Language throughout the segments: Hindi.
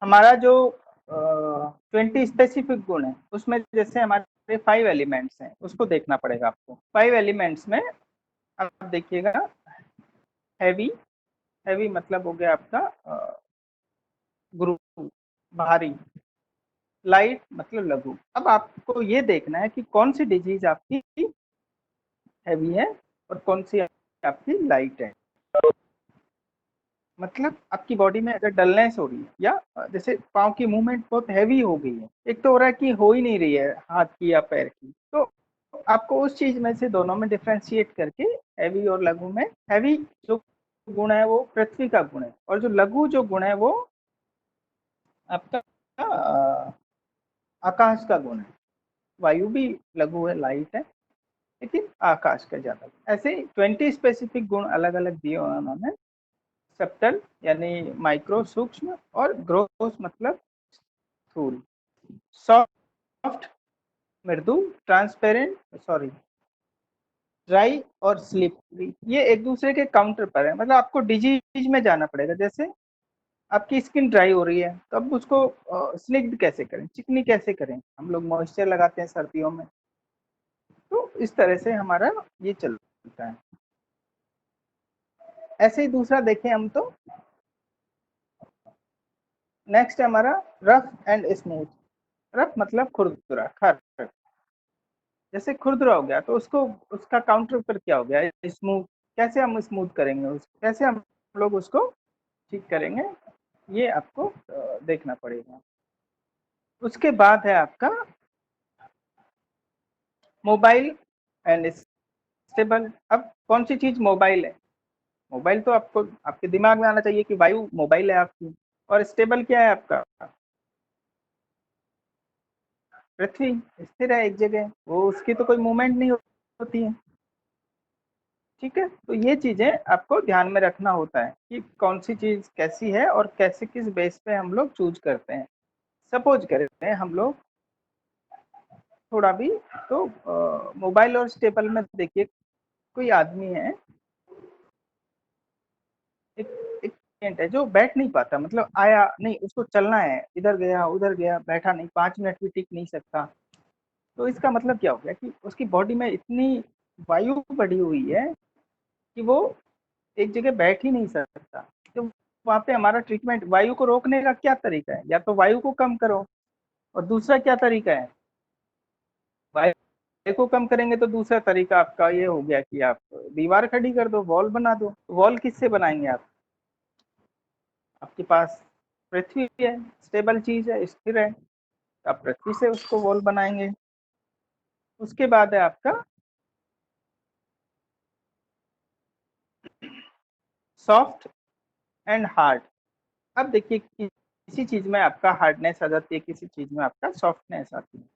हमारा जो 20 स्पेसिफिक गुण है उसमें जैसे हमारे 5 एलिमेंट्स हैं, उसको देखना पड़ेगा आपको। 5 एलिमेंट्स में आप देखिएगा, हैवी, हैवी मतलब हो गया आपका गुरु, भारी। लाइट मतलब लघु। अब आपको ये देखना है कि कौन सी डिजीज आपकी हैवी है और कौन सी आपकी लाइट है। मतलब आपकी बॉडी में अगर डलनेस हो रही है या जैसे पाँव की मूवमेंट बहुत हैवी हो गई है, एक तो हो रहा है कि हो ही नहीं रही है हाथ की या पैर की, तो आपको उस चीज में से दोनों में डिफ्रेंशिएट करके हैवी और लघु में, हैवी जो गुण है वो पृथ्वी का गुण है और जो लघु जो गुण है वो आपका आकाश का गुण है। वायु भी लघु है, लाइट है, लेकिन आकाश का ज्यादा। ऐसे 20 स्पेसिफिक गुण अलग अलग दिए हुए उन्होंने। सब्टल यानी माइक्रो सूक्ष्म, और ग्रोस मतलब स्थूल। सॉफ्ट मृदु, ट्रांसपेरेंट सॉरी ड्राई और स्लिपरी, ये एक दूसरे के काउंटर पर है। मतलब आपको डिजीज में जाना पड़ेगा। जैसे आपकी स्किन ड्राई हो रही है तो अब उसको स्लिक्ड कैसे करें, चिकनी कैसे करें, हम लोग मॉइस्चर लगाते हैं सर्दियों में। तो इस तरह से हमारा ये चलता है। ऐसे ही दूसरा देखें हम तो, नेक्स्ट है हमारा रफ एंड स्मूथ। रफ मतलब खुरदुरा, खर। जैसे खुरदुरा हो गया तो उसको, उसका काउंटर पर क्या हो गया, स्मूथ। कैसे हम स्मूथ करेंगे उसको, कैसे हम लोग उसको ठीक करेंगे, ये आपको देखना पड़ेगा। उसके बाद है आपका मोबाइल एंड स्टेबल। अब कौन सी चीज मोबाइल है? मोबाइल तो आपको आपके दिमाग में आना चाहिए कि वायु मोबाइल है आपकी। और स्टेबल क्या है आपका? पृथ्वी स्थिर है एक जगह, वो उसकी तो कोई मूवमेंट नहीं होती है। ठीक है, तो ये चीजें आपको ध्यान में रखना होता है कि कौन सी चीज कैसी है और कैसे किस बेस पे हम लोग चूज करते हैं। सपोज करते हैं हम लोग थोड़ा भी, तो मोबाइल और स्टेबल में देखिए, कोई आदमी है, एक एक पेशेंट है जो बैठ नहीं पाता, मतलब आया नहीं, उसको चलना है, इधर गया उधर गया, बैठा नहीं, 5 मिनट भी टिक नहीं सकता। तो इसका मतलब क्या हो गया कि उसकी बॉडी में इतनी वायु बढ़ी हुई है कि वो एक जगह बैठ ही नहीं सकता। तो वहाँ पे हमारा ट्रीटमेंट, वायु को रोकने का क्या तरीका है? या तो वायु को कम करो, और दूसरा क्या तरीका है, वायु को कम करेंगे तो दूसरा तरीका आपका ये हो गया कि आप दीवार खड़ी कर दो, वॉल बना दो। वॉल किससे बनाएंगे आप? आपके पास पृथ्वी है, स्टेबल चीज है, स्थिर है, आप पृथ्वी से उसको वॉल बनाएंगे। उसके बाद है आपका सॉफ्ट एंड हार्ड। अब देखिए, किसी चीज में आपका हार्डनेस आ जाती है, किसी चीज में आपका सॉफ्टनेस आती है।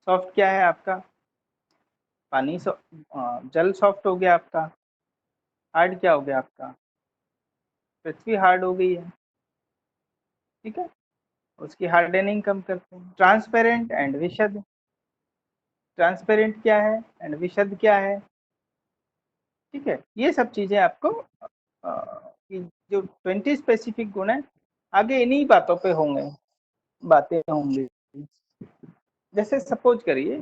सॉफ्ट क्या है आपका? पानी जल सॉफ्ट हो गया आपका। हार्ड क्या हो गया आपका? पृथ्वी हार्ड हो गई है। ठीक है, उसकी हार्डनिंग कम करते हैं। ट्रांसपेरेंट एंड विशद। ट्रांसपेरेंट क्या है एंड विशद क्या है? ठीक है, ये सब चीजें आपको कि जो 20 स्पेसिफिक गुण है, आगे इन्हीं बातों पे होंगे, बातें होंगी। जैसे सपोज करिए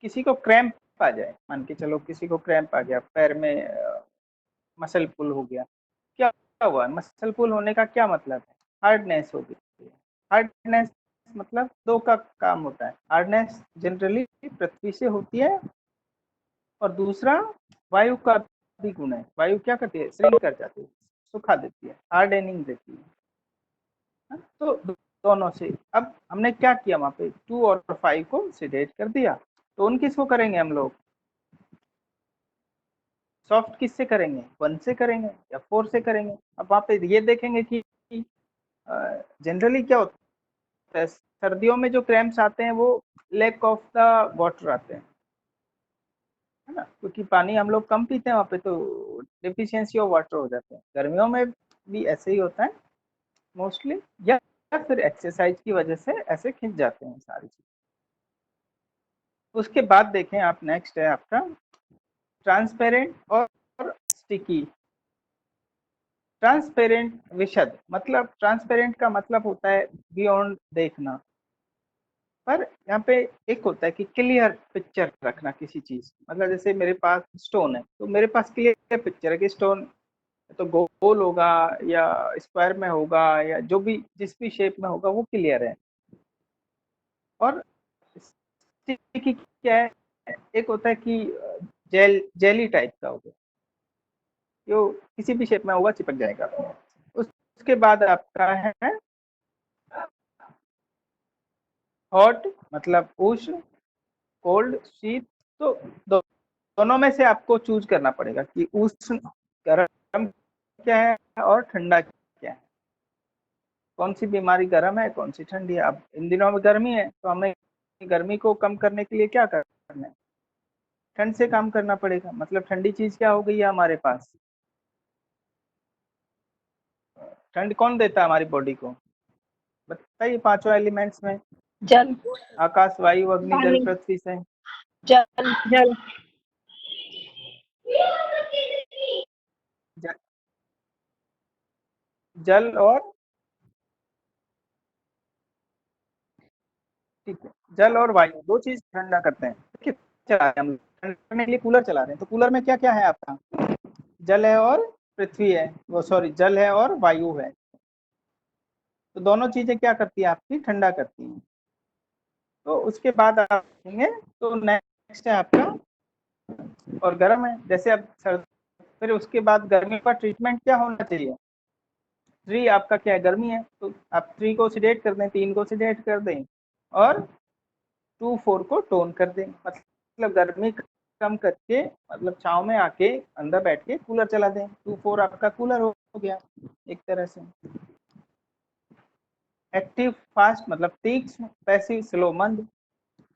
किसी को क्रैम्प आ जाए, मान के चलो किसी को क्रैम्प आ गया, पैर में मसल पुल हो गया। क्या हुआ? मसल पुल होने का क्या मतलब है? हार्डनेस हो गई। हार्डनेस मतलब दो का काम होता है। हार्डनेस जनरली पृथ्वी से होती है, और दूसरा वायु का भी गुण है। वायु क्या करती है? श्रिंक कर जाती है, सुखा देती है, हार्डनिंग देती है। तो दोनों से अब हमने क्या किया, वहां पे 2 और 5 को सेडेट कर दिया। तो उन किसको करेंगे हम लोग? सॉफ्ट किससे करेंगे? 1 से करेंगे या 4 से करेंगे? अब वहां पे ये देखेंगे कि जनरली क्या होता है, सर्दियों में जो क्रैम्प्स आते हैं वो लैक ऑफ द वाटर आते हैं, है ना, क्योंकि पानी हम लोग कम पीते हैं वहाँ पे, तो डिफिशियंसी ऑफ वाटर हो जाते हैं। गर्मियों में भी ऐसे ही होता है मोस्टली, या फिर एक्सरसाइज की वजह से ऐसे खिंच जाते हैं सारी चीज। उसके बाद देखें आप, नेक्स्ट है आपका ट्रांसपेरेंट और स्टिकी। ट्रांसपेरेंट विशद, मतलब ट्रांसपेरेंट का मतलब होता है बियॉन्ड देखना, पर यहाँ पे एक होता है कि क्लियर पिक्चर रखना किसी चीज, मतलब जैसे मेरे पास स्टोन है तो मेरे पास क्लियर पिक्चर है कि स्टोन तो गोल होगा या स्क्वायर में होगा या जो भी जिस भी शेप में होगा वो क्लियर है। और स्टिकी क्या है, एक होता है कि जेली टाइप का होगा, जो किसी भी शेप में होगा चिपक जाएगा। उसके बाद आपका है हॉट, मतलब उष्ण, कोल्ड शीत। तो दोनों में से आपको चूज करना पड़ेगा कि उष्ण गर्म क्या है और ठंडा क्या है, कौन सी बीमारी गर्म है कौन सी ठंडी है। अब इन दिनों में गर्मी है तो हमें गर्मी को कम करने के लिए क्या करना है, ठंड से काम करना पड़ेगा। मतलब ठंडी चीज क्या हो गई है हमारे पास, ठंड कौन देता है हमारी बॉडी को, बताइए पांचों एलिमेंट्स में। जल, आकाश, वायु, अग्नि, जल, पानी, पृथ्वी से। जल, जल, जल और, ठीक है, जल और वायु दो चीज ठंडा करते हैं। देखिए चला रहे हैं हम, ठंडा करने के लिए कूलर चला रहे हैं, तो कूलर में क्या क्या है आपका, जल है और पृथ्वी है, वो सॉरी जल है और वायु है। तो दोनों चीजें क्या करती है आपकी, ठंडा करती हैं। तो उसके बाद आप देखेंगे तो नेक्स्ट है आपका और गर्म है, जैसे अब सर्द, फिर उसके बाद गर्मी का ट्रीटमेंट क्या होना चाहिए। ट्री आपका क्या है, गर्मी है, तो आप ट्री को ऑक्सीडेट कर दें, 3 को ऑक्सीडेट कर दें और 2 4 को टोन कर दें, मतलब गर्मी कम करके, मतलब छाव में आके अंदर बैठ के कूलर चला दें, 2 4 आपका कूलर हो गया एक तरह से। एक्टिव फास्ट मतलब तीक्ष्ण, पैसिव स्लो मंद।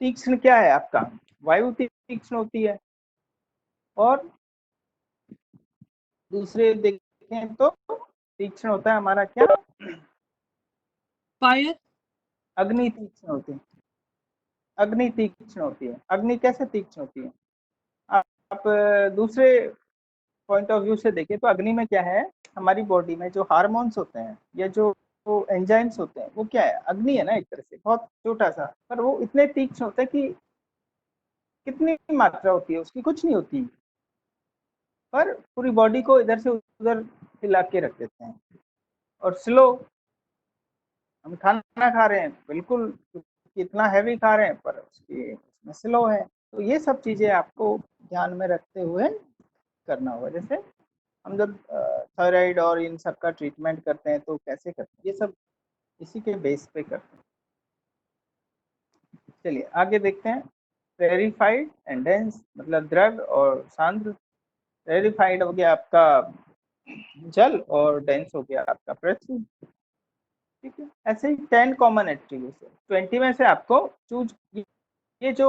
तीक्ष्ण क्या है आपका, वायु तीक्ष्ण होती है, और दूसरे देखें तो तीक्ष्ण होता है हमारा क्या, फायर, अग्नि तीक्ष्ण होती है। अग्नि तीक्ष्ण होती है, अग्नि कैसे तीक्ष्ण होती है, आप दूसरे पॉइंट ऑफ व्यू से देखें तो अग्नि में क्या है, हमारी बॉडी में जो हार्मोन्स होते हैं या जो एंजाइम्स होते हैं वो क्या है, अग्नि है ना एक तरह से, बहुत छोटा सा, पर वो इतने तीक्ष्ण होते हैं कि कितनी मात्रा होती है उसकी, कुछ नहीं होती, पर पूरी बॉडी को इधर से उधर हिला के रख देते हैं। और स्लो, हम खाना खा रहे हैं बिल्कुल कितना हैवी खा रहे हैं पर उसकी उसमें स्लो है। तो ये सब चीजें आपको ध्यान में रखते हुए करना होगा। जैसे हम जब थायराइड और इन सब का ट्रीटमेंट करते हैं तो कैसे करते हैं, ये सब इसी के बेस पे करते हैं। चलिए आगे देखते हैं। रेरिफाइड एंड डेंस, मतलब द्रव और सांद्र। रेरिफाइड हो गया आपका जल और डेंस हो गया आपका पृथ्वी। ठीक है, ऐसे ही 10 कॉमन एट्रीब्यूट है, 20 में से आपको चूज, ये जो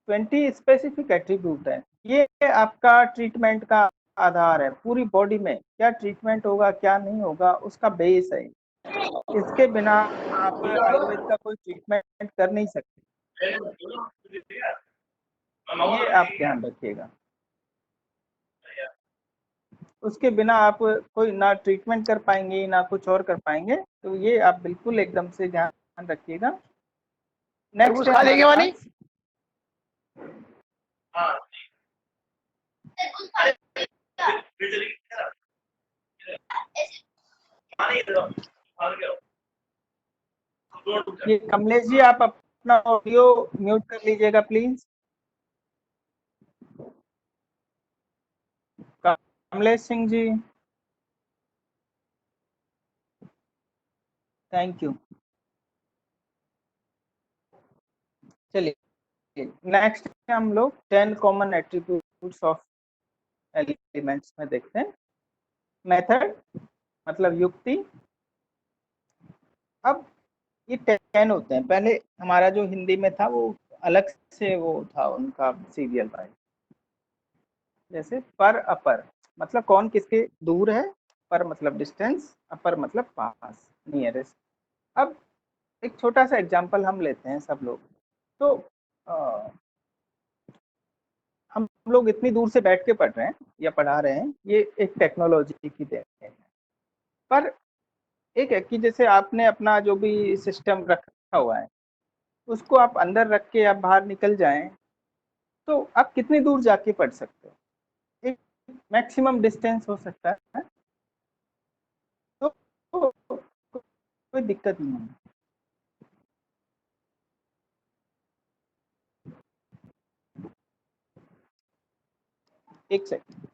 20 स्पेसिफिक एट्रीब्यूट है ये आपका ट्रीटमेंट का आधार है। पूरी बॉडी में क्या ट्रीटमेंट होगा क्या नहीं होगा उसका बेस है। इसके बिना आप आयुर्वेद का कोई ट्रीटमेंट कर नहीं सकते, ये आप ध्यान रखिएगा। उसके बिना आप कोई ना ट्रीटमेंट कर पाएंगे ना कुछ और कर पाएंगे, तो ये आप बिल्कुल एकदम से ध्यान रखिएगा। नेक्स्ट है खा हमारे लेंगे वानी। पास ये, कमलेश जी आप अपना ऑडियो म्यूट कर लीजिएगा please. Kamlesh Singh ji, thank you. चलिए नेक्स्ट हम लोग 10 कॉमन एट्रीब्यूट्स ऑफ एलिमेंट्स में देखते हैं। मेथड मतलब युक्ति। अब ये 10 होते हैं, पहले हमारा जो हिंदी में था वो अलग से वो था उनका सीरियल वाइज, जैसे पर अपर मतलब कौन किसके दूर है, पर मतलब डिस्टेंस, अपर मतलब पास नियरेस्ट। अब एक छोटा सा एग्जांपल हम लेते हैं सब लोग। तो हम लोग इतनी दूर से बैठ के पढ़ रहे हैं या पढ़ा रहे हैं, ये एक टेक्नोलॉजी की देन है। पर एक है कि जैसे आपने अपना जो भी सिस्टम रखा हुआ है उसको आप अंदर रख के आप बाहर निकल जाएं तो आप कितनी दूर जाके पढ़ सकते हो, एक मैक्सिमम डिस्टेंस हो सकता है। तो कोई दिक्कत नहीं है। एक सेकंड।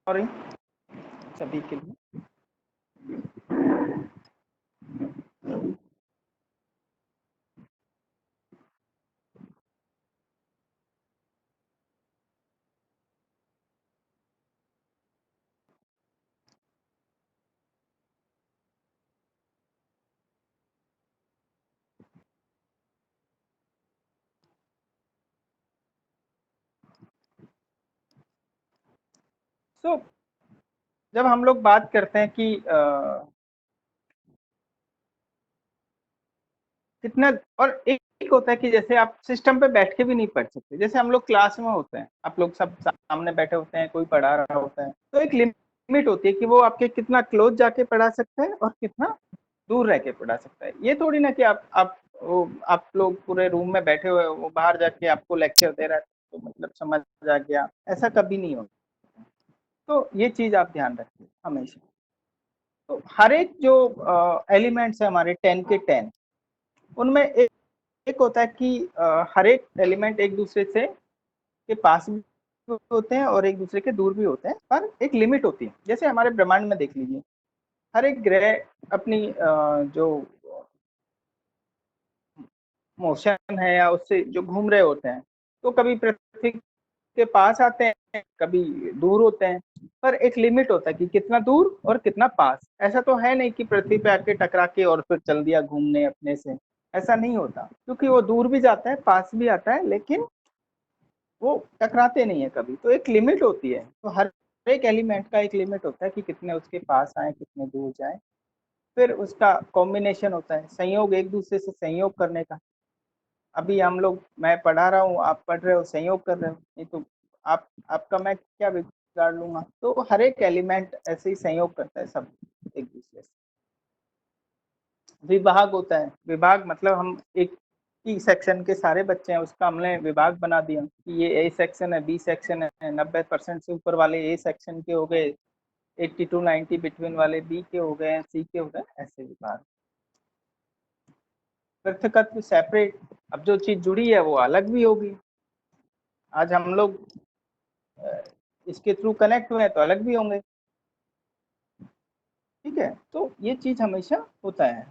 सॉरी सभी के लिए। सो जब हम लोग बात करते हैं कि कितना, और एक होता है कि जैसे आप सिस्टम पे बैठ के भी नहीं पढ़ सकते, जैसे हम लोग क्लास में होते हैं, आप लोग सब सामने बैठे होते हैं, कोई पढ़ा रहा होता है, तो एक लिमिट होती है कि वो आपके कितना क्लोज जाके पढ़ा सकता है और कितना दूर रह के पढ़ा सकता है। ये थोड़ी ना कि आप लोग पूरे रूम में बैठे हुए, वो बाहर जाके आपको लेक्चर दे रहा है तो मतलब समझ आ गया, ऐसा कभी नहीं होगा। तो ये चीज आप ध्यान रखिए हमेशा। तो हर एक जो एलिमेंट्स है हमारे 10 के 10, उनमें एक होता है कि हर एक एलिमेंट एक दूसरे से के पास भी होते हैं और एक दूसरे के दूर भी होते हैं, पर एक लिमिट होती है। जैसे हमारे ब्रह्मांड में देख लीजिए, हर एक ग्रह अपनी जो मोशन है या उससे जो घूम रहे होते हैं, तो कभी पृथ्वी के पास आते हैं, कभी दूर होते हैं, पर एक लिमिट होता है कि कितना दूर और कितना पास। ऐसा तो है नहीं कि पृथ्वी पे आके टकरा के और फिर चल दिया घूमने अपने से, ऐसा नहीं होता, क्योंकि वो दूर भी जाता है पास भी आता है, लेकिन वो टकराते नहीं है कभी। तो एक लिमिट होती है, तो हर एक एलिमेंट का एक लिमिट होता है कि कितने उसके पास आए कितने दूर जाए। फिर उसका कॉम्बिनेशन होता है, संयोग, एक दूसरे से संयोग करने का। अभी हम लोग, मैं पढ़ा रहा हूँ, आप पढ़ रहे हो, संयोग कर रहे हो, नहीं तो आपका मैं क्या बिगाड़ लूंगा। तो हर एक एलिमेंट ऐसे ही संयोग करता है सब एक दूसरे से। विभाग होता है, विभाग मतलब हम एक ही सेक्शन के सारे बच्चे हैं उसका हमने विभाग बना दिया कि ये ए सेक्शन है, बी सेक्शन है, 90% से ऊपर वाले ए सेक्शन के हो गए, 80 to 90 बिटवीन वाले बी के हो गए, सी के हो गए, ऐसे विभाग। पृथकत्व सेपरेट, अब जो चीज जुड़ी है वो अलग भी होगी। आज हम लोग इसके थ्रू कनेक्ट हुए हैं तो अलग भी होंगे। ठीक है, तो ये चीज हमेशा होता है।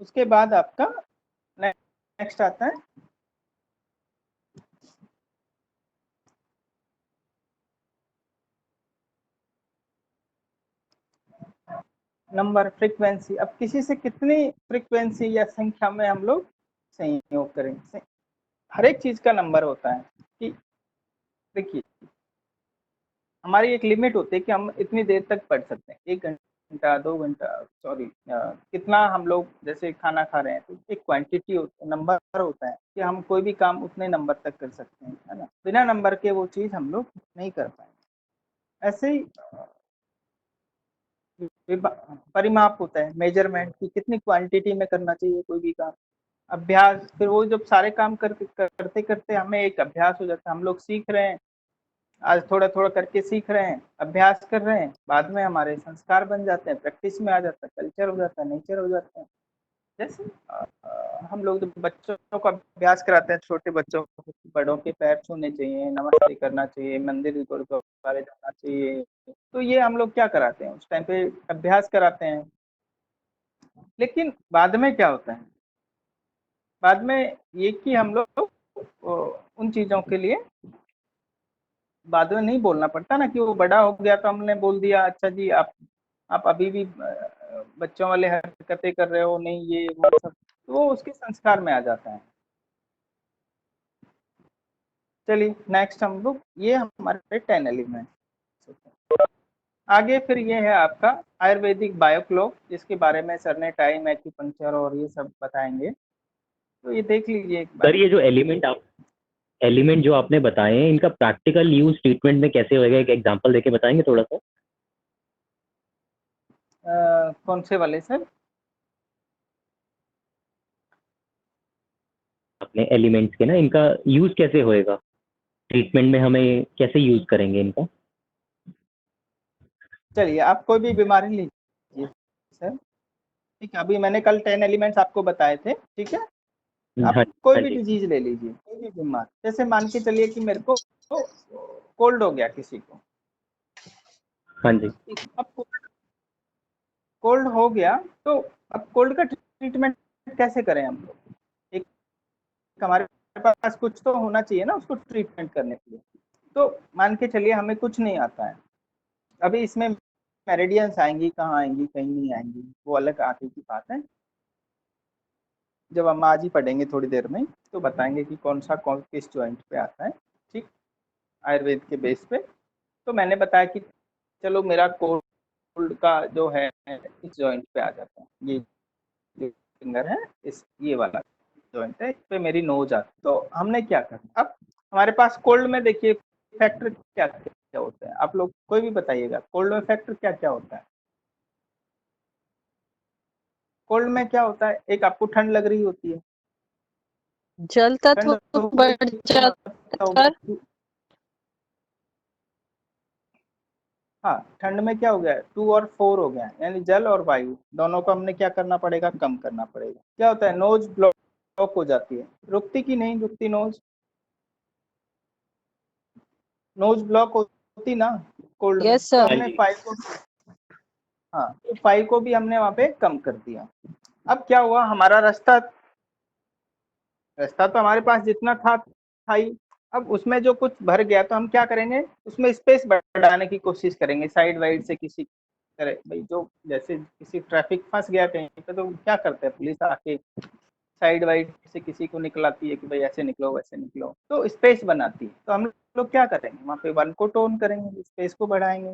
उसके बाद आपका नेक्स्ट आता है नंबर, फ्रीक्वेंसी। अब किसी से कितनी फ्रीक्वेंसी या संख्या में हम लोग संयोग करें, हर एक चीज का नंबर होता है। कि देखिए, हमारी एक लिमिट होती है कि हम इतनी देर तक पढ़ सकते हैं, 1 घंटा 2 घंटा, सॉरी कितना हम लोग जैसे खाना खा रहे हैं तो एक क्वांटिटी नंबर होता है कि हम कोई भी काम उतने नंबर तक कर सकते हैं, है ना। बिना नंबर के वो चीज हम लोग नहीं कर पाएंगे। ऐसे ही परिमाप होता है, मेजरमेंट, की कितनी क्वांटिटी में करना चाहिए कोई भी काम। अभ्यास, फिर वो जब सारे काम करते करते हमें एक अभ्यास हो जाता है, हम लोग सीख रहे हैं, आज थोड़ा थोड़ा करके सीख रहे हैं, अभ्यास कर रहे हैं, बाद में हमारे संस्कार बन जाते हैं, प्रैक्टिस में आ जाता है, कल्चर हो जाता है, नेचर हो जाता है। जैसे हम लोग जब बच्चों को अभ्यास कराते हैं, छोटे बच्चों को, बड़ों के पैर छूने चाहिए, नमस्ते करना चाहिए, मंदिर गुरुद्वारे जाना चाहिए, तो ये हम लोग क्या कराते हैं, उस टाइम पे अभ्यास कराते हैं। लेकिन बाद में क्या होता है, बाद में ये कि हम लोग उन चीजों के लिए बाद में नहीं बोलना पड़ता ना, कि वो बड़ा हो गया तो हमने बोल दिया अच्छा जी आप अभी भी बच्चों वाले हरकतें कर रहे हो, नहीं ये वो सब, तो वो उसके संस्कार में आ जाता है। चलिए नेक्स्ट हम लोग, ये हमारे 10 एलिमेंट। आगे फिर ये है आपका आयुर्वेदिक बायोक्लॉक, जिसके बारे में सर ने टाइम, एक्यूपंक्चर और ये सब बताएंगे, तो ये देख लीजिए एक सर बार। ये जो एलिमेंट जो आपने बताए हैं, इनका प्रैक्टिकल यूज ट्रीटमेंट में कैसे होएगा, एक एग्जांपल देके बताएंगे थोड़ा सा? कौन से वाले सर? अपने एलिमेंट्स के ना, इनका यूज कैसे होएगा ट्रीटमेंट में, हमें कैसे यूज करेंगे इनका? चलिए आप कोई भी बीमारी लीजिए सर, ठीक है, अभी मैंने कल 10 एलिमेंट्स आपको बताए थे, ठीक है। आप हाँ कोई हाँ भी जी। डिजीज ले लीजिए, कोई भी बीमार, जैसे मान के चलिए कि मेरे को कोल्ड हो गया किसी को, हाँ जी। अब कोल्ड हो गया, तो अब कोल्ड का ट्रीटमेंट कैसे करें हम लोग? एक हमारे पास कुछ तो होना चाहिए ना उसको ट्रीटमेंट करने के लिए। तो मान के चलिए हमें कुछ नहीं आता है, अभी इसमें मेरिडियंस आएंगी, कहाँ आएंगी, कहीं नहीं आएंगी, वो अलग आगे की बात है, जब हम आज ही पढ़ेंगे थोड़ी देर में, तो बताएंगे कि कौन किस जॉइंट पे आता है, ठीक, आयुर्वेद के बेस पे। तो मैंने बताया कि चलो मेरा कोल्ड का जो है इस जॉइंट पे आ जाता है, ये जो फिंगर है, इस ये वाला जॉइंट है, इस पे मेरी नोज आती है। तो हमने क्या करना, अब हमारे पास कोल्ड में देखिए फैक्टर क्या क्या होता है, आप लोग कोई भी बताइएगा, कोल्ड में फैक्टर क्या क्या होता है? कोल्ड में क्या होता है, एक आपको ठंड लग रही होती है, जल ठंड तत्व हो बढ़ गई तो जाता मतलब हो है सर। गया, हाँ ठंड में क्या हो गया, 2 और 4 हो गया, यानी जल और वायु दोनों को हमने क्या करना पड़ेगा, कम करना पड़ेगा। क्या होता है, नोज ब्लॉक हो जाती है, रुकती की नहीं रुकती नोज, नोज ब्लॉक होती ना कोल्ड में, यस तो सर। हाँ हमने जी। पाई को, हाँ तो पाई को भी हमने वहां पे कम कर दिया। अब क्या हुआ, हमारा रास्ता रास्ता तो हमारे पास जितना था ही, अब उसमें जो कुछ भर गया तो हम क्या करेंगे, उसमें स्पेस बढ़ाने की कोशिश करेंगे, साइड वाइड से किसी तरह, भाई जो जैसे किसी ट्रैफिक फंस गया कहीं पे, तो क्या करते हैं पुलिस आके साइड वाइड से किसी को निकलाती है कि भाई ऐसे निकलो वैसे निकलो, तो स्पेस बनाती है। तो हम लोग क्या करेंगे, वहाँ पे वन को टोन करेंगे, स्पेस को बढ़ाएंगे,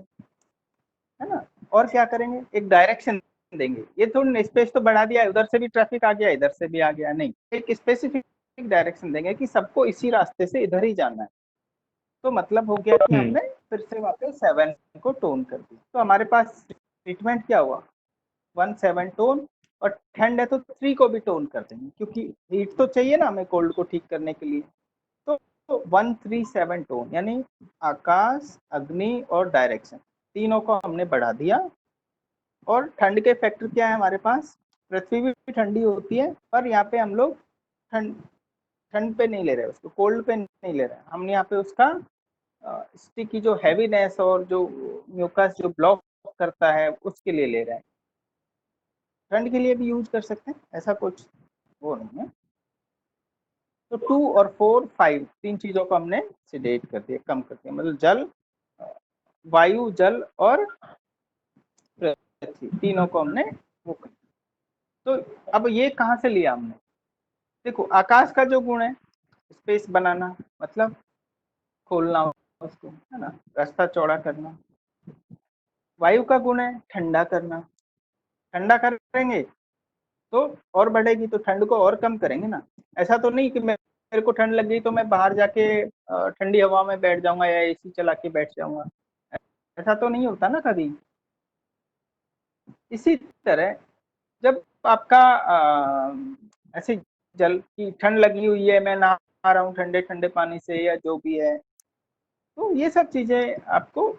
है ना, और क्या करेंगे, एक डायरेक्शन देंगे, ये थोड़ी स्पेस तो बढ़ा दिया, उधर से भी ट्रैफिक आ गया, इधर से भी आ गया, नहीं, एक स्पेसिफिक डायरेक्शन देंगे कि सबको इसी रास्ते से इधर ही जाना है। तो मतलब हो गया कि हमने फिर से वहाँ पे 7 को टोन कर दिया, तो हमारे पास ट्रीटमेंट क्या हुआ, 1 7 टोन, और ठंड है तो 3 को भी टोन कर देंगे, क्योंकि हीट तो चाहिए ना हमें कोल्ड को ठीक करने के लिए। तो 1 3 7 टोन, यानी आकाश, अग्नि और डायरेक्शन, तीनों को हमने बढ़ा दिया। और ठंड के फैक्टर क्या है हमारे पास, पृथ्वी भी ठंडी होती है, पर यहाँ पे हम लोग ठंड ठंड पे नहीं ले रहे, उसको कोल्ड पे नहीं ले रहे, हम यहाँ पे उसका स्टिक की जो हैवीनेस और जो म्यूकस जो ब्लॉक करता है उसके लिए ले रहे हैं। ठंड के लिए भी यूज कर सकते हैं, ऐसा कुछ वो नहीं है। तो 2 और 4 5 तीन चीजों को हमने सिडेट कर दिया, कम कर दिया, मतलब जल, वायु, जल और पृथ्वी, तीनों को हमने वो कर दिया। तो अब ये कहाँ से लिया हमने, देखो आकाश का जो गुण है स्पेस बनाना, मतलब खोलना उसको, है ना, रास्ता चौड़ा करना। वायु का गुण है ठंडा करना, ठंडा करेंगे तो और बढ़ेगी, तो ठंड को और कम करेंगे ना। ऐसा तो नहीं कि मेरे को ठंड लग गई तो मैं बाहर जाके ठंडी हवा में बैठ जाऊंगा या एसी चला के बैठ जाऊंगा, ऐसा तो नहीं होता ना कभी। इसी तरह जब आपका ऐसे जल की ठंड लगी हुई है, मैं नहा रहा हूँ ठंडे ठंडे पानी से या जो भी है, तो ये सब चीजें आपको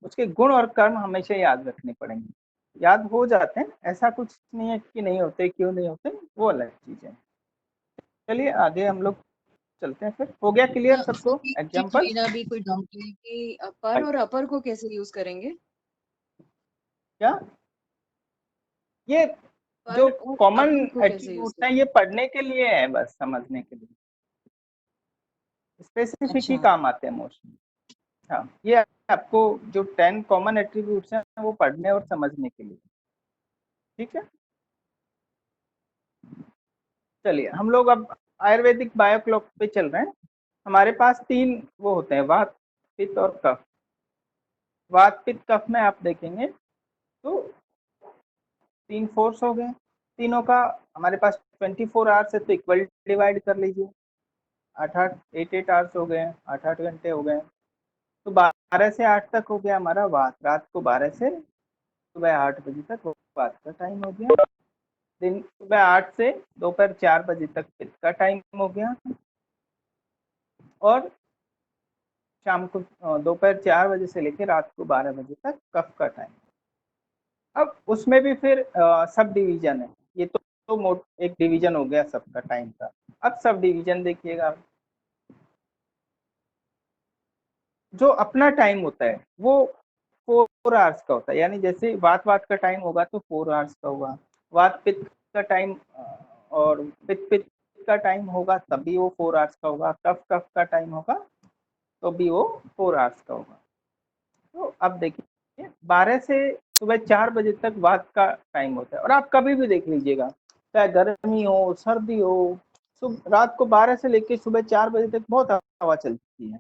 उसके गुण और कर्म हमेशा याद रखने पड़ेंगे। याद हो जाते हैं, ऐसा कुछ नहीं है कि नहीं होते, क्यों नहीं होते, वो अलग चीज है। चलिए आगे हम लोग चलते हैं, फिर हो गया क्लियर सबको जी एग्जाम्पल? मेरा भी कोई डाउट है कि अपर और अपर को कैसे यूज करेंगे? क्या ये पर जो और कॉमन अपर को कैसे यूज एट्रीब्यूट है ये करेंगे? पढ़ने के लिए है, बस समझने के लिए, स्पेसिफिक ही अच्छा। काम आते हैं मोस्टली। हाँ ये आपको जो 10 कॉमन एट्रीब्यूट्स हैं वो पढ़ने और समझने के लिए, ठीक है। चलिए हम लोग अब आयुर्वेदिक बायोक्लॉक पे चल रहे हैं। हमारे पास 3 वो होते हैं, वात, पित्त और कफ। वात, पित्त, कफ में आप देखेंगे तो 3 फोर्स हो गए। तीनों का हमारे पास 24 आवर्स है तो इक्वल डिवाइड कर लीजिए। 8 आवर्स हो गए, 8 घंटे हो गए। तो 12 से 8 तक हो गया हमारा वात। रात को 12 से सुबह 8 बजे तक वात का टाइम हो गया। दिन सुबह 8 से दोपहर 4 बजे तक पित्त का टाइम हो गया। और शाम को दोपहर 4 बजे से लेकर रात को 12 बजे तक कफ का टाइम। अब उसमें भी फिर सब डिवीजन है। ये तो एक डिवीजन हो गया सबका टाइम का। अब सब डिवीजन देखिएगा, जो अपना टाइम होता है वो 4 आवर्स का होता है। यानी जैसे वात का टाइम होगा तो 4 आवर्स का होगा। वात पित्त का टाइम और पित्त का टाइम होगा तब भी वो 4 आवर्स का होगा। कफ का टाइम होगा तो भी वो 4 आवर्स का होगा। तो अब देखिए 12 से सुबह 4 बजे तक वात का टाइम होता है। और आप कभी भी देख लीजिएगा, चाहे गर्मी हो सर्दी हो, रात को 12 से लेकर सुबह 4 बजे तक बहुत हवा चलती है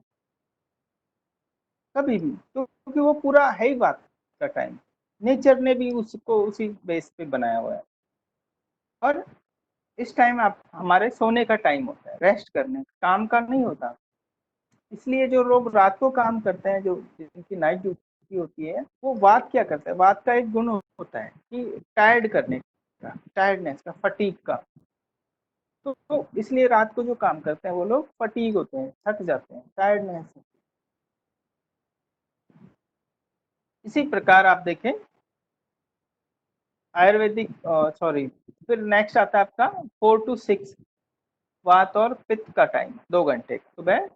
कभी भी, क्योंकि वो पूरा है ही वात का टाइम। नेचर ने भी उसको उसी बेस पे बनाया हुआ है। और इस टाइम आप हमारे सोने का टाइम होता है, रेस्ट करने, काम का नहीं होता। इसलिए जो लोग रात को काम करते हैं, जो जिनकी नाइट ड्यूटी होती है, वो वात क्या करते हैं, वात का एक गुण होता है कि टायर्ड करने का, टायर्डनेस का, फटीग का। तो इसलिए रात को जो काम करते हैं वो लोग फटीग होते हैं, थक जाते हैं, टायर्डनेस। इसी प्रकार आप देखें आयुर्वेदिक, सॉरी, फिर नेक्स्ट आता है आपका 4 to 6 वात और पित्त का टाइम, 2 घंटे, सुबह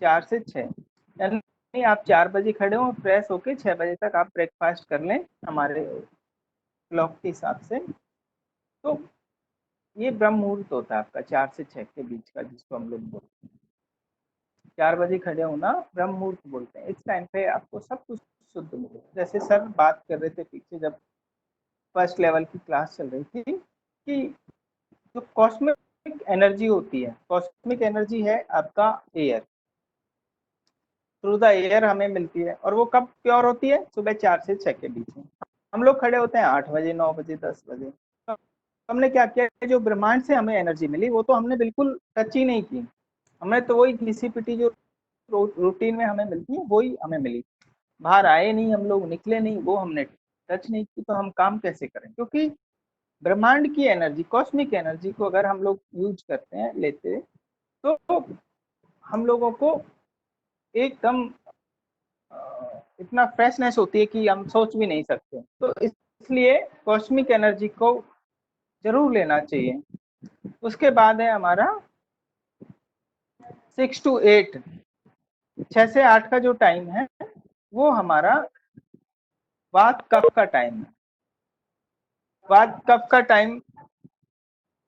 4 से 6। यानी आप 4 बजे खड़े हो, फ्रेश होके 6 बजे तक आप ब्रेकफास्ट कर लें हमारे क्लॉक के हिसाब से। तो ये ब्रह्म मुहूर्त होता है आपका 4 से 6 के बीच का, जिसको हम लोग बोलते हैं 4 बजे खड़े होना ब्रह्म मुहूर्त बोलते हैं। इस टाइम पे आपको सब कुछ शुद्ध मिलेगा। जैसे सर बात कर रहे थे पीछे जब फर्स्ट लेवल की क्लास चल रही थी कि जो कॉस्मिक एनर्जी होती है, कॉस्मिक एनर्जी है आपका एयर, थ्रू द एयर हमें मिलती है। और वो कब प्योर होती है, सुबह 4 से 6 के बीच में। हम लोग खड़े होते हैं 8 बजे, 9 बजे, 10 बजे। तो हमने क्या किया, जो ब्रह्मांड से हमें एनर्जी मिली वो तो हमने बिल्कुल टच ही नहीं की। हमने तो वही घिसी-पिटी जो रूटीन में हमें मिलती है वही हमें मिली। बाहर आए नहीं हम लोग, निकले नहीं, वो हमने टच नहीं की। तो हम काम कैसे करें, क्योंकि ब्रह्मांड की एनर्जी, कॉस्मिक एनर्जी को अगर हम लोग यूज करते हैं, लेते, तो हम लोगों को एकदम इतना फ्रेशनेस होती है कि हम सोच भी नहीं सकते। तो इसलिए कॉस्मिक एनर्जी को जरूर लेना चाहिए। उसके बाद है हमारा 6 to 8, 6 से 8 का जो टाइम है वो हमारा वात कफ का टाइम है। वात कफ का टाइम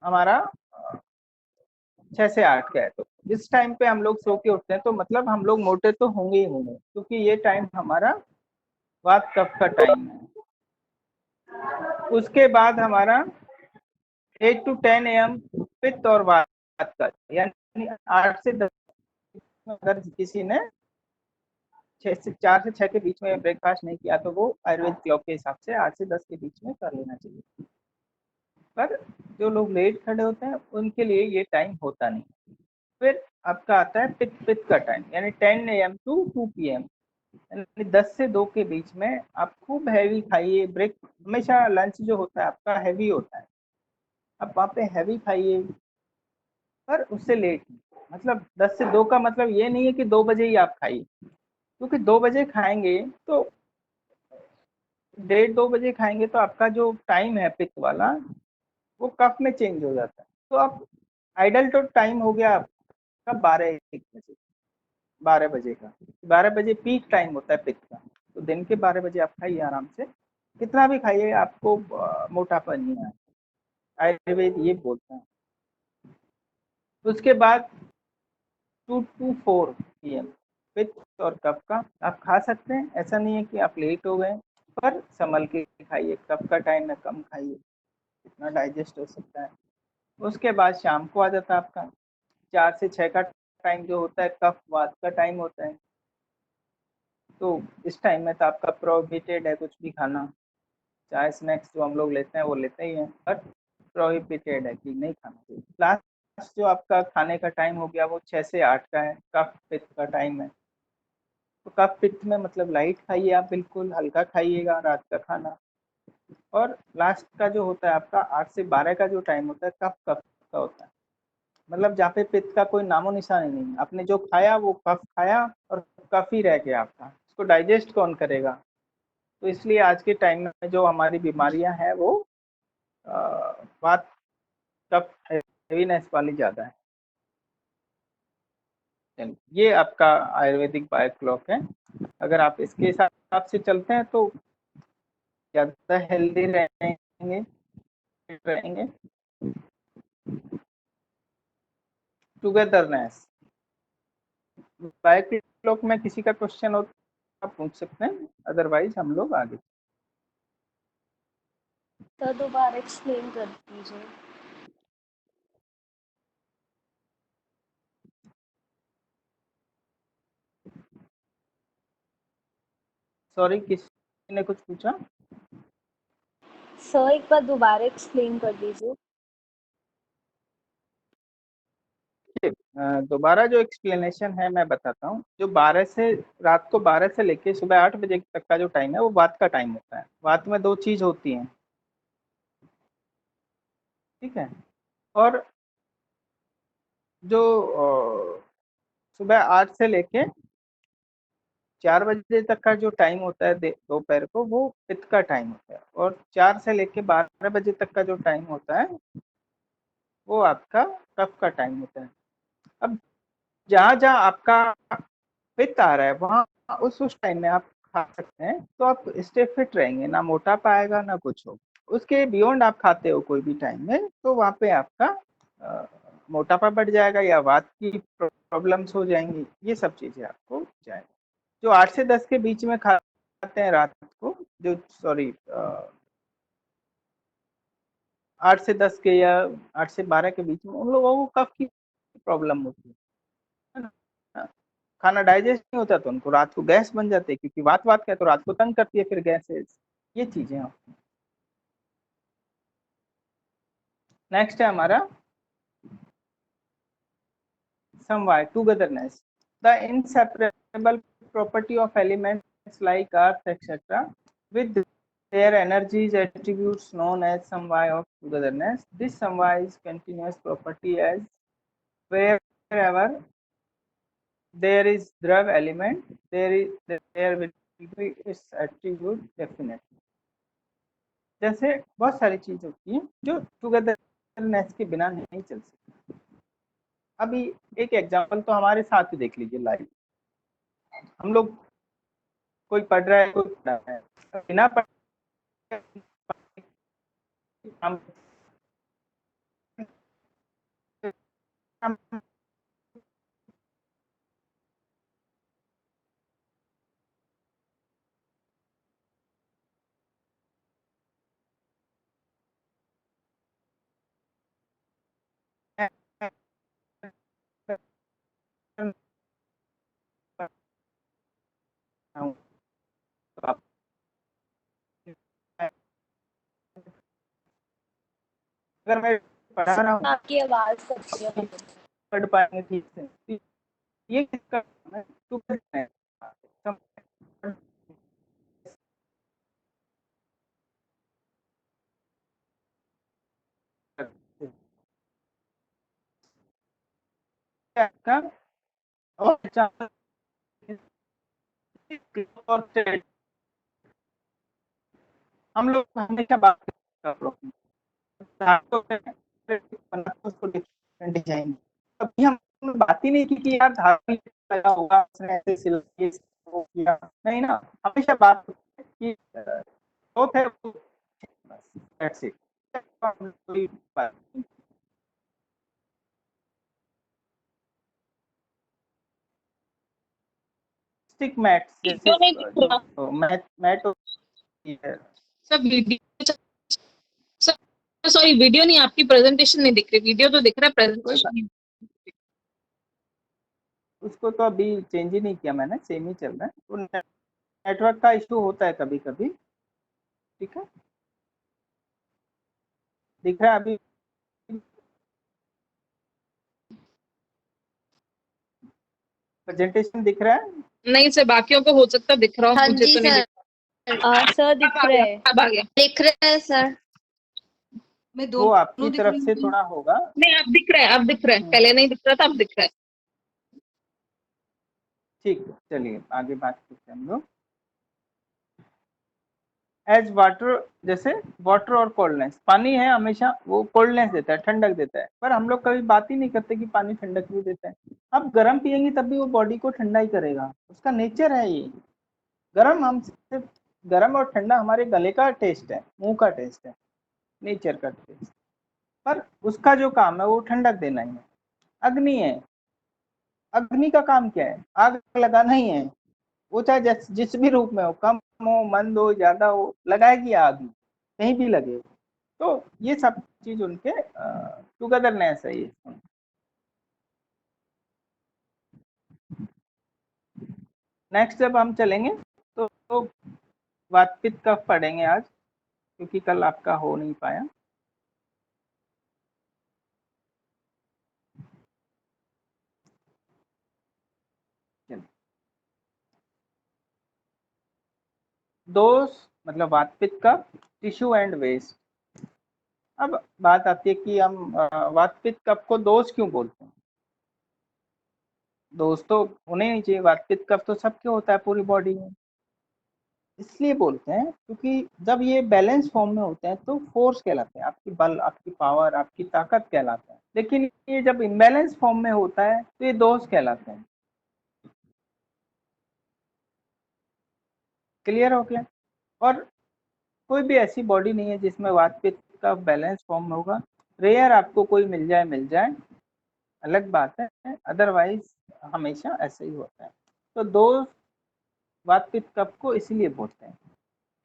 हमारा 6 से 8 का है। तो इस टाइम पे हम लोग सो के उठते हैं तो मतलब हम लोग मोटे तो होंगे ही होंगे, क्योंकि ये टाइम हमारा वात कफ का टाइम है। उसके बाद हमारा 8 to 10 AM पित्त और वात का, यानी 8 से 10। अगर किसी ने 4 से 6 के बीच में ब्रेकफास्ट नहीं किया तो वो आयुर्वेद क्लॉक के हिसाब से 8 से 10 के बीच में कर लेना चाहिए। पर जो लोग लेट खड़े होते हैं उनके लिए ये टाइम होता नहीं। फिर आपका आता है पित्त का टाइम, यानी 10 AM to 2 PM, यानी 10 से 2 के बीच में आप खूब हैवी खाइए। ब्रेक हमेशा लंच जो होता है आपका हैवी होता है, आप वहाँ पे हैवी खाइए, पर उससे लेट। मतलब 10 से 2 का मतलब ये नहीं है कि 2 बजे ही आप खाइए, क्योंकि 2 बजे खाएंगे तो 1:30-2 बजे खाएंगे तो आपका जो टाइम है पित्त वाला वो कफ में चेंज हो जाता है। तो आप आइडल तो टाइम हो गया आपका 12-1 बजे, 12 बजे का। 12 बजे पीक टाइम होता है पित्त का। तो दिन के 12 बजे आप खाइए आराम से, कितना भी खाइए, आपको मोटापा नहीं आए, आयुर्वेद ये बोलता है। उसके बाद 2 to 4 PM पित्त और कफ का आप खा सकते हैं। ऐसा नहीं है कि आप लेट हो गए, पर संभल के खाइए। कफ का टाइम में कम खाइए, इतना डाइजेस्ट हो सकता है। उसके बाद शाम को आ जाता है आपका 4 से 6 का टाइम जो होता है कफ वात का टाइम होता है, तो इस टाइम में तो आपका प्रोहिबिटेड है कुछ भी खाना, चाहे स्नैक्स जो हम लोग लेते हैं वो लेते ही हैं, बट प्रोहिबिटेड है कि नहीं खाना चाहिए। लास्ट जो आपका खाने का टाइम हो गया वो 6 से 8 का है, कफ पित्त का टाइम है। तो कफ पित्त में मतलब लाइट खाइए, आप बिल्कुल हल्का खाइएगा रात का खाना। और लास्ट का जो होता है आपका 8 से 12 का जो टाइम होता है कफ कफ का होता है, मतलब जहाँ पे पित्त का कोई नामो निशान ही नहीं, आपने जो खाया वो कफ खाया और कफ ही रह गया आपका, उसको डाइजेस्ट कौन करेगा। तो इसलिए आज के टाइम में जो हमारी बीमारियां हैं वो बात कफ हेवीनेस वाली ज़्यादा है। ये आपका आयुर्वेदिक बायो क्लॉक है, अगर आप इसके हिसाब से चलते हैं तो ज़्यादा हेल्दी रहेंगे, फिट रहेंगे। टुगेदरनेस बायो क्लॉक में किसी का क्वेश्चन हो तो आप पूछ सकते हैं, अदरवाइज हम लोग आगे। तो दोबारा एक्सप्लेन कर दीजिए। सॉरी, किसी ने कुछ पूछा? सर एक बार दोबारा एक्सप्लेन कर दीजिए। दोबारा जो एक्सप्लेनेशन है मैं बताता हूँ। जो 12 से रात को 12 से लेके सुबह 8 बजे तक का जो टाइम है वो वात का टाइम होता है। वात में 2 चीज होती हैं, ठीक है। और जो सुबह 8 से लेके 4 बजे तक का जो टाइम होता है दोपहर को, वो पित्त का टाइम होता है। और 4 से लेके 12 बजे तक का जो टाइम होता है वो आपका कफ का टाइम होता है। अब जहाँ जहाँ आपका पित्त आ रहा है वहाँ उस टाइम में आप खा सकते हैं, तो आप स्टे फिट रहेंगे, ना मोटापा आएगा ना कुछ हो। उसके बियॉन्ड आप खाते हो कोई भी टाइम में तो वहाँ पे आपका मोटापा बढ़ जाएगा या वात की प्रॉब्लम्स हो जाएंगी, ये सब चीज़ें आपको जाएंगी। जो 8 से 10 के बीच में खाते हैं रात को, जो 8 से 10 के या 8 से 12 के बीच में, उन लोगों को कफ की प्रॉब्लम होती है ना, खाना डाइजेस्ट नहीं होता तो उनको रात को गैस बन जाती है, क्योंकि वात का है तो रात को तंग करती है फिर गैसेस, ये चीजें होती हैं। नेक्स्ट है हमारा समवाय, togetherness, the inseparable property of elements like earth etc with their energies attributes known as samvay of togetherness. This samvay is continuous property as wherever there is drav element there will be its attribute definitely. जैसे बहुत सारी चीज होती हैं जो टुगेदरनेस के बिना नहीं चल सकती। अभी एक एग्जांपल तो हमारे साथ ही देख लीजिए लाइव। हम लोग, कोई पढ़ रहा है कोई पढ़ रहा है, बिना पढ़ हम अगर मैं पढ़ा रहा हूँ आपकी आवाज कट रही है। पढ़ पाएंगे ठीक से, ये किसका है? टुगेदरनेस। का और हम लोग हमेशा बात उसको डिफरेंट डिजाइन, अभी हम बात ही नहीं की कि यार धागा लगा होगा उसने ऐसे सिलाई किया, नहीं ना, हमेशा बात कि वो थे दैट्स इट। स्टिक मैट्स जैसे वीडियो नहीं दिख रहा जो मैट होती है, सर। वीडियो सॉरी, वीडियो नहीं, आपकी प्रेजेंटेशन नहीं दिख रही। वीडियो तो दिख रहा है, प्रेजेंटेशन नहीं। उसको तो अभी चेंज ही नहीं किया मैंने, सेम ही चल रहा है। तो नेटवर्क का इशू होता है कभी कभी, ठीक है। दिख रहा है अभी प्रेजेंटेशन दिख रहा है? नहीं सर, बाकियों को हो सकता है दिख रहा हो, हाँ मुझे जी तो नहीं सर। दिख सर दिख अब आ रहा गया, है। अब आ गया। दिख रहा है सर। मैं वो दोनों आपकी दिख तरफ रही से हूँ। थोड़ा होगा। नहीं, अब दिख रहा है, अब दिख रहा है, पहले नहीं दिख रहा था, अब दिख रहा है। ठीक है, चलिए आगे बात करते हैं हम लोग। एज वाटर, जैसे वाटर और कोल्डनेस, पानी है हमेशा वो कोल्डनेस देता है, ठंडक देता है, पर हम लोग कभी बात ही नहीं करते कि पानी ठंडक भी देता है। आप गर्म पियेंगे तब भी वो बॉडी को ठंडा ही करेगा, उसका नेचर है ये। गर्म, हम सिर्फ गर्म और ठंडा हमारे गले का टेस्ट है, मुंह का टेस्ट है, नेचर का टेस्ट, पर उसका जो काम है वो ठंडक देना ही है। अग्नि है, अग्नि का काम क्या है? आग लगाना ही है। वो चाहे जिस भी रूप में हो, कम हो, मंद हो, ज्यादा हो, लगाएगी आग, कहीं भी लगे। तो ये सब चीज उनके टुगेदरनेस है ये। नेक्स्ट जब हम चलेंगे तो वात पित्त कफ पढ़ेंगे आज, क्योंकि कल आपका हो नहीं पाया। दोष मतलब वात पित्त कफ, टिश्यू एंड वेस्ट। अब बात आती है कि हम वात पित्त कफ को दोष क्यों बोलते हैं। दोष तो होने नहीं चाहिए, वात पित्त कफ तो सबके होता है पूरी बॉडी में। इसलिए बोलते हैं क्योंकि जब ये बैलेंस फॉर्म में होते हैं तो फोर्स कहलाते हैं, आपकी बल, आपकी पावर, आपकी ताकत कहलाते हैं। लेकिन ये जब इम्बैलेंस फॉर्म में होता है तो ये दोष कहलाते हैं। क्लियर हो गया? और कोई भी ऐसी बॉडी नहीं है जिसमें वात पित्त का बैलेंस फॉर्म में होगा। रेयर आपको कोई मिल जाए अलग बात है, अदरवाइज हमेशा ऐसे ही होता है। तो दोष वात पित्त कफ को इसीलिए बोलते हैं।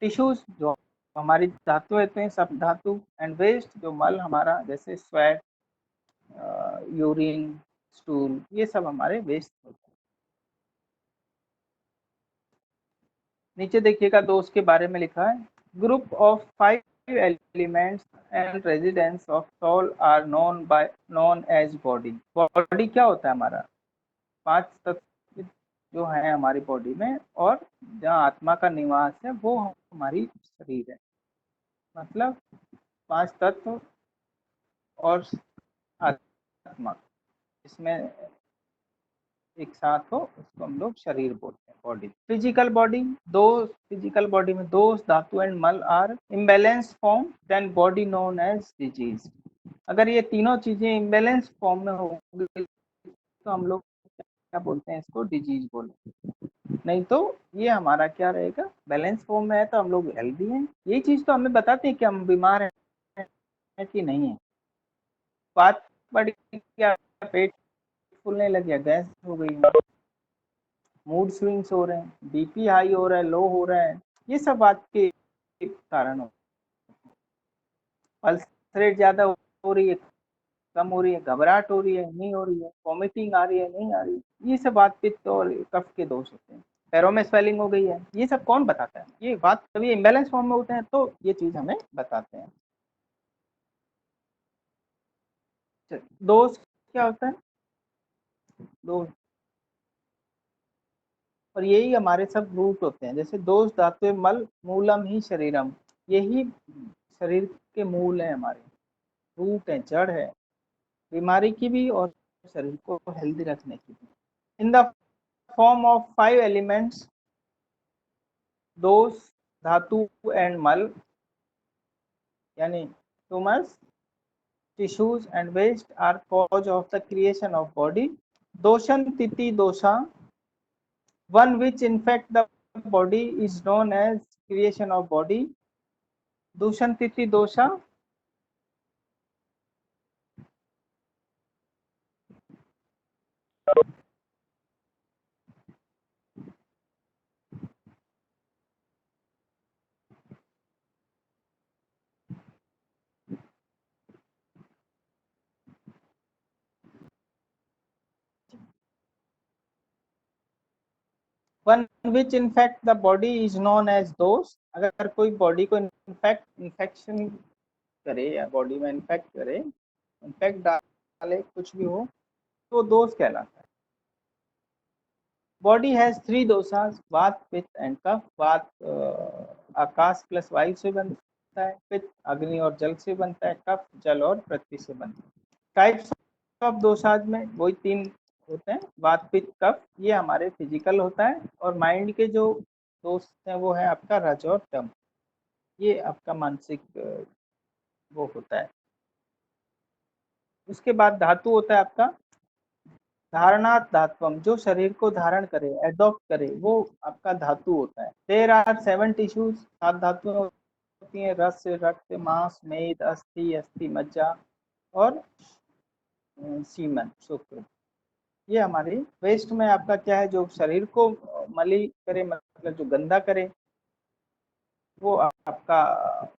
टिश्यूज जो हमारी धातु होते हैं, सब धातु, एंड वेस्ट जो मल हमारा, जैसे स्वेट, यूरिन, स्टूल, ये सब हमारे वेस्ट होते हैं। नीचे देखिएगा दोष के बारे में लिखा है, group of 5 elements and residence of soul are known as body. Body क्या होता है हमारा? 5 तत्व जो है हमारी बॉडी में, और जहाँ आत्मा का निवास है वो हमारी शरीर है। मतलब 5 तत्व और आत्मा इसमें एक साथ हो, उसको हम लोग शरीर बोलते हैं, बॉडी। फिजिकल बॉडी, दो फिजिकल बॉडी में dosha, dhatu and mala are imbalance form, then body known as disease. अगर ये तीनों चीजें इम्बैलेंस फॉर्म में होंगी तो हम लोग क्या बोलते हैं? इसको डिजीज बोलते हैं। नहीं तो ये हमारा क्या रहेगा? बैलेंस फॉर्म में है तो हम लोग हेल्दी हैं। यही चीज तो हमें बताते हैं कि हम बीमार हैं कि नहीं है। बात बढ़ गया, पेट फूलने लग गया, गैस हो गई, मूड स्विंग्स हो रहे हैं, बीपी हाई हो रहा है, लो हो रहा है, ये सब बात के कारण हो। पल्स रेट ज्यादा हो रही है, कम हो रही है, घबराहट हो रही है, नहीं हो रही है, वॉमिटिंग आ रही है, नहीं आ रही, ये सब बात पित्त और कफ के दोष होते हैं। पैरों में स्वेलिंग हो गई है, ये सब कौन बताता है? ये बात जब ये इम्बैलेंस फॉर्म में होते हैं तो ये चीज हमें बताते हैं। दोष क्या होता है? दोष, और यही हमारे सब रूट होते हैं। जैसे दोष धातु मल मूलम ही शरीरम, यही शरीर के मूल है, हमारे रूट है, जड़ है, बीमारी की भी और शरीर को हेल्दी रखने की भी। In the form of 5 elements, दोष, धातु एंड मल, यानी tumours, tissues and waste are cause of the creation of body. Doshan titi dosha, one which infect the body is known as creation of body. Dushan titi dosha, one which infect the body is known as dosha. अगर कोई बॉडी को इन्फेक्शन करे या बॉडी में इन्फेक्ट करे, इन्फेक्ट डाले, कुछ भी हो, तो दोष कहलाता है। बॉडी हैज 3 दोषास, वात पित्त एंड कफ। वात आकाश प्लस वायु से बनता है, पित्त अग्नि और जल से बनता है, कफ जल और पृथ्वी से बनता है। टाइप्स ऑफ दोषाज में वही 3 होते हैं, वात पित्त कफ, ये हमारे फिजिकल होता है। और माइंड के जो दोष हैं वो है आपका रज और तम, ये आपका मानसिक वो होता है। उसके बाद धातु होता है आपका धारणात धात्वम, जो शरीर को धारण करे, एडॉप्ट करे, वो आपका धातु होता है। देयर आर 7 टिश्यूज, 7 धातुएं होती हैं, रस, रक्त, मांस, मेद, अस्थि, अस्थि मज्जा और सीमन, शुक्र। ये हमारी वेस्ट में आपका क्या है, जो शरीर को मली करे, मतलब जो गंदा करे, वो आपका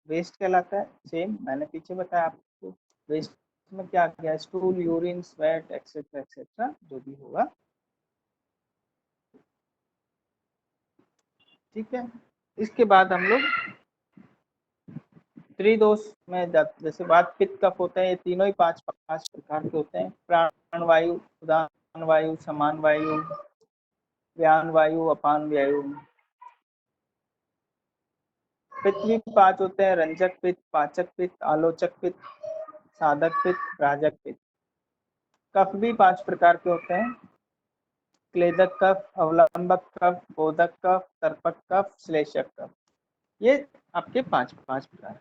वेस्ट कहलाता है। सेम मैंने पीछे बताया आपको, वेस्ट में क्या गया, stool, urine, sweat etcetera etcetera, जो भी होगा। ठीक है, इसके बाद हम लोग त्रिदोष में जैसे वात पित्त कफ होते हैं, ये तीनों ही 5 प्रकार के होते हैं। प्राण वायु, उदान वायु, समान वायु, व्यान वायु, अपान वायु। पित्त भी 5 होते हैं, रंजक पित्त, पाचक पित्त, आलोचक पित्त, साधक पित्त, राजक पित्त। कफ भी 5 प्रकार के होते हैं, क्लेदक कफ, अवलंबक कफ, बोधक कफ, तर्पक कफ, श्लेषक कफ। ये आपके 5 प्रकार।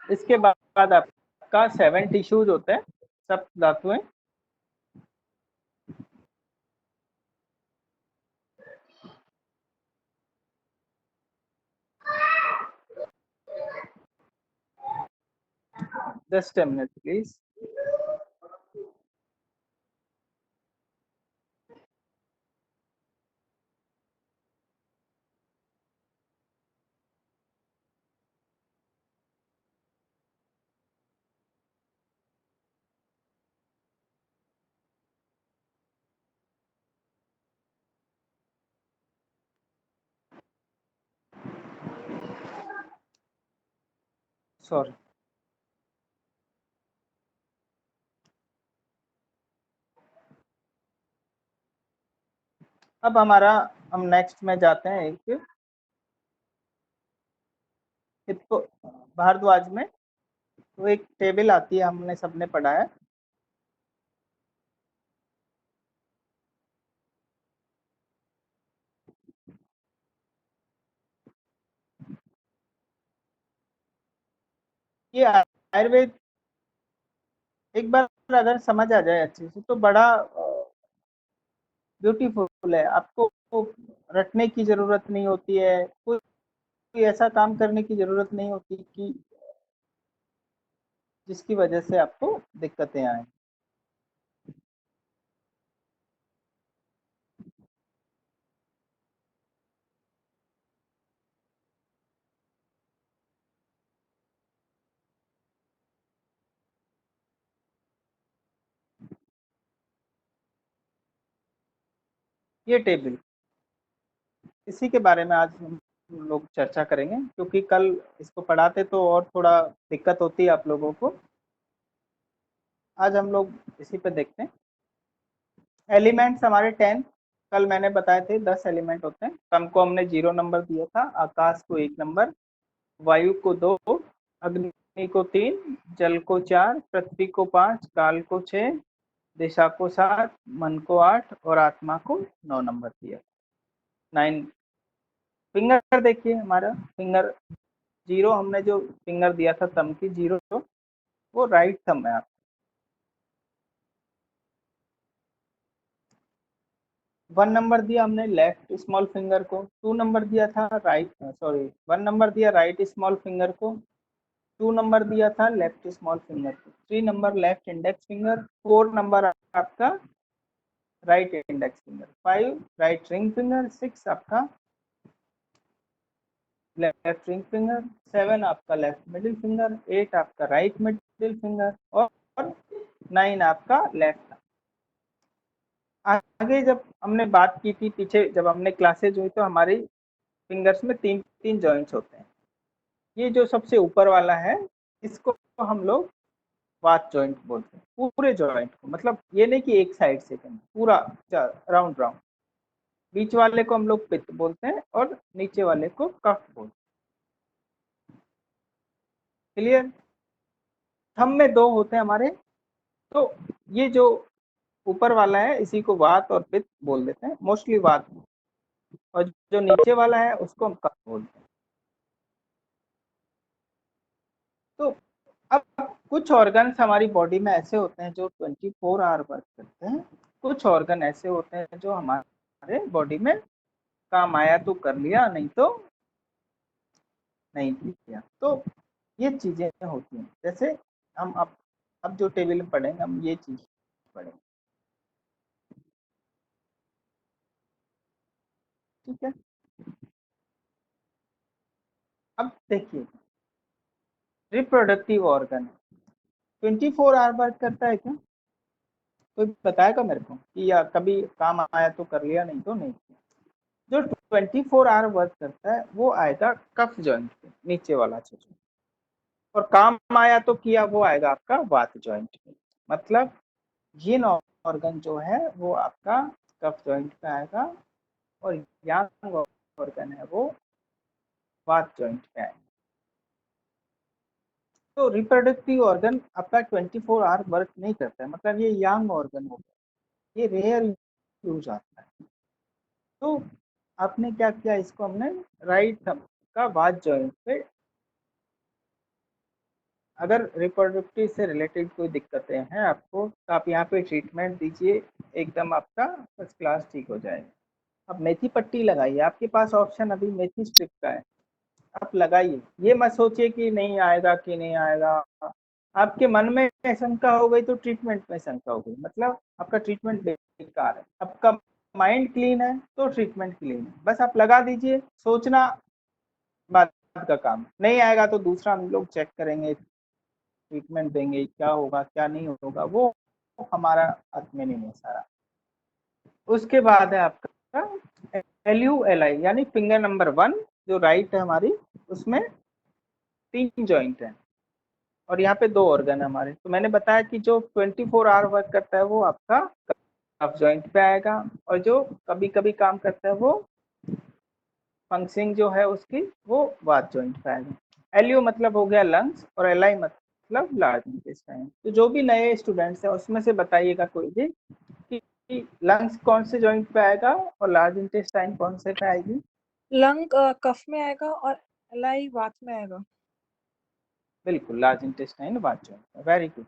इसके बाद आपका 7 टिश्यूज होते हैं, सब धातुएं। Just a minute, please. Sorry. अब हम नेक्स्ट में जाते हैं एक भारद्वाज में। तो एक टेबल आती है, हमने सबने पढ़ा है। ये आयुर्वेद एक बार अगर समझ आ जाए अच्छे से तो बड़ा ब्यूटीफुल है। आपको रटने की जरूरत नहीं होती है, कोई ऐसा काम करने की जरूरत नहीं होती कि जिसकी वजह से आपको दिक्कतें आए। ये टेबल, इसी के बारे में आज हम लोग चर्चा करेंगे, क्योंकि कल इसको पढ़ाते तो और थोड़ा दिक्कत होती है आप लोगों को। आज हम लोग इसी पे देखते हैं। एलिमेंट्स हमारे 10, कल मैंने बताए थे 10 एलिमेंट होते हैं। कम को हमने 0 नंबर दिया था, आकाश को 1 नंबर, वायु को 2, अग्नि को 3, जल को 4, पृथ्वी को 5, काल को 6, दिशा को 7, मन को 8 और आत्मा को 9 नंबर दिया। 9 फिंगर देखिए, हमारा फिंगर 0 हमने जो फिंगर दिया था थंब की 0, वो राइट थंब है। 1 नंबर दिया हमने लेफ्ट स्मॉल फिंगर को, 2 नंबर दिया था 1 नंबर दिया राइट स्मॉल फिंगर को, 2 नंबर दिया था लेफ्ट स्मॉल फिंगर को, 3 number left index finger, 4 number आपका right index finger, 5 right ring finger, 6 आपका लेफ्ट रिंग फिंगर, 7 आपका लेफ्ट मिडिल फिंगर, 8 आपका राइट मिडिल फिंगर और 9 आपका लेफ्ट। आगे जब हमने बात की थी पीछे, जब हमने क्लासेज हुई तो हमारी फिंगर्स में तीन तीन जॉइंट्स होते हैं। ये जो सबसे ऊपर वाला है इसको हम लोग वात जॉइंट बोलते हैं, पूरे जॉइंट को, मतलब ये नहीं कि एक साइड से करना, पूरा राउंड राउंड। बीच वाले को हम लोग पित्त बोलते हैं और नीचे वाले को कफ बोलते हैं। क्लियर? थंब में दो होते हैं हमारे, तो ये जो ऊपर वाला है इसी को वात और पित्त बोल देते हैं, मोस्टली वात, और जो नीचे वाला है उसको हम कफ बोलते हैं। तो अब कुछ ऑर्गन्स हमारी बॉडी में ऐसे होते हैं जो 24 आवर वर्क करते हैं, कुछ ऑर्गन ऐसे होते हैं जो हमारे बॉडी में काम आया तो कर लिया, नहीं तो नहीं भी किया। तो ये चीजें होती हैं। जैसे हम अब जो टेबल में पढ़ेंगे हम ये चीज पढ़ेंगे, ठीक है? अब देखिए, रिप्रोडक्टिव ऑर्गन 24 आवर वर्क करता है क्या? कोई बताएगा मेरे को कि या कभी काम आया तो कर लिया, नहीं तो नहीं किया? जो 24 आवर वर्क करता है वो आएगा कफ जॉइंट पे, नीचे वाला क्षेत्र, और काम आया तो किया वो आएगा आपका वात जॉइंट पे। मतलब ये ऑर्गन जो है वो आपका कफ जॉइंट पे आएगा और यांग ऑर्गन है वो वात जॉइंट पे आएगा। तो रिप्रोडक्टिव ऑर्गन आपका 24 आवर वर्क नहीं करता है, मतलब ये यांग ऑर्गन हो गया, ये रेयर यूज आता है। तो आपने क्या किया, इसको हमने राइट थंब का वात जॉइंट पे, अगर रिप्रोडक्टिव से रिलेटेड कोई दिक्कतें हैं आपको तो आप यहाँ पे ट्रीटमेंट दीजिए, एकदम आपका फर्स्ट क्लास ठीक हो जाएगा। अब मेथी पट्टी लगाइए, आपके पास ऑप्शन अभी मेथी स्ट्रिप का है, आप लगाइए। ये मत सोचिए कि नहीं आएगा कि नहीं आएगा, आपके मन में शंका हो गई तो ट्रीटमेंट में शंका हो गई, मतलब आपका ट्रीटमेंट बेकार है। आपका माइंड क्लीन है तो ट्रीटमेंट क्लीन है, बस आप लगा दीजिए, सोचना बाद का काम। नहीं आएगा तो दूसरा हम लोग चेक करेंगे, ट्रीटमेंट देंगे, क्या होगा क्या नहीं होगा वो हमारा हाथ में नहीं है सारा। उसके बाद है आपका LULI, यानी फिंगर नंबर 1 जो राइट है हमारी, उसमें 3 जॉइंट है और यहाँ पे 2 ऑर्गन है हमारे। तो मैंने बताया कि जो 24 आवर वर्क करता है वो आपका कफ जॉइंट पे आएगा, और जो कभी कभी काम करता है वो फंक्शनिंग जो है उसकी वो वात जॉइंट पे आएगा। LU मतलब हो गया लंग्स और LI मतलब लार्ज इंटेस्टाइन। तो जो भी नए स्टूडेंट्स हैं उसमें से बताइएगा कोई भी कि लंग्स कौन से जॉइंट पे आएगा और लार्ज इंटेस्टाइन कौन से पे आएगी? लंग कफ में आएगा और एलाई वात में आएगा। बिल्कुल, लार्ज इंटेस्टाइन वात जॉइंट। Very good.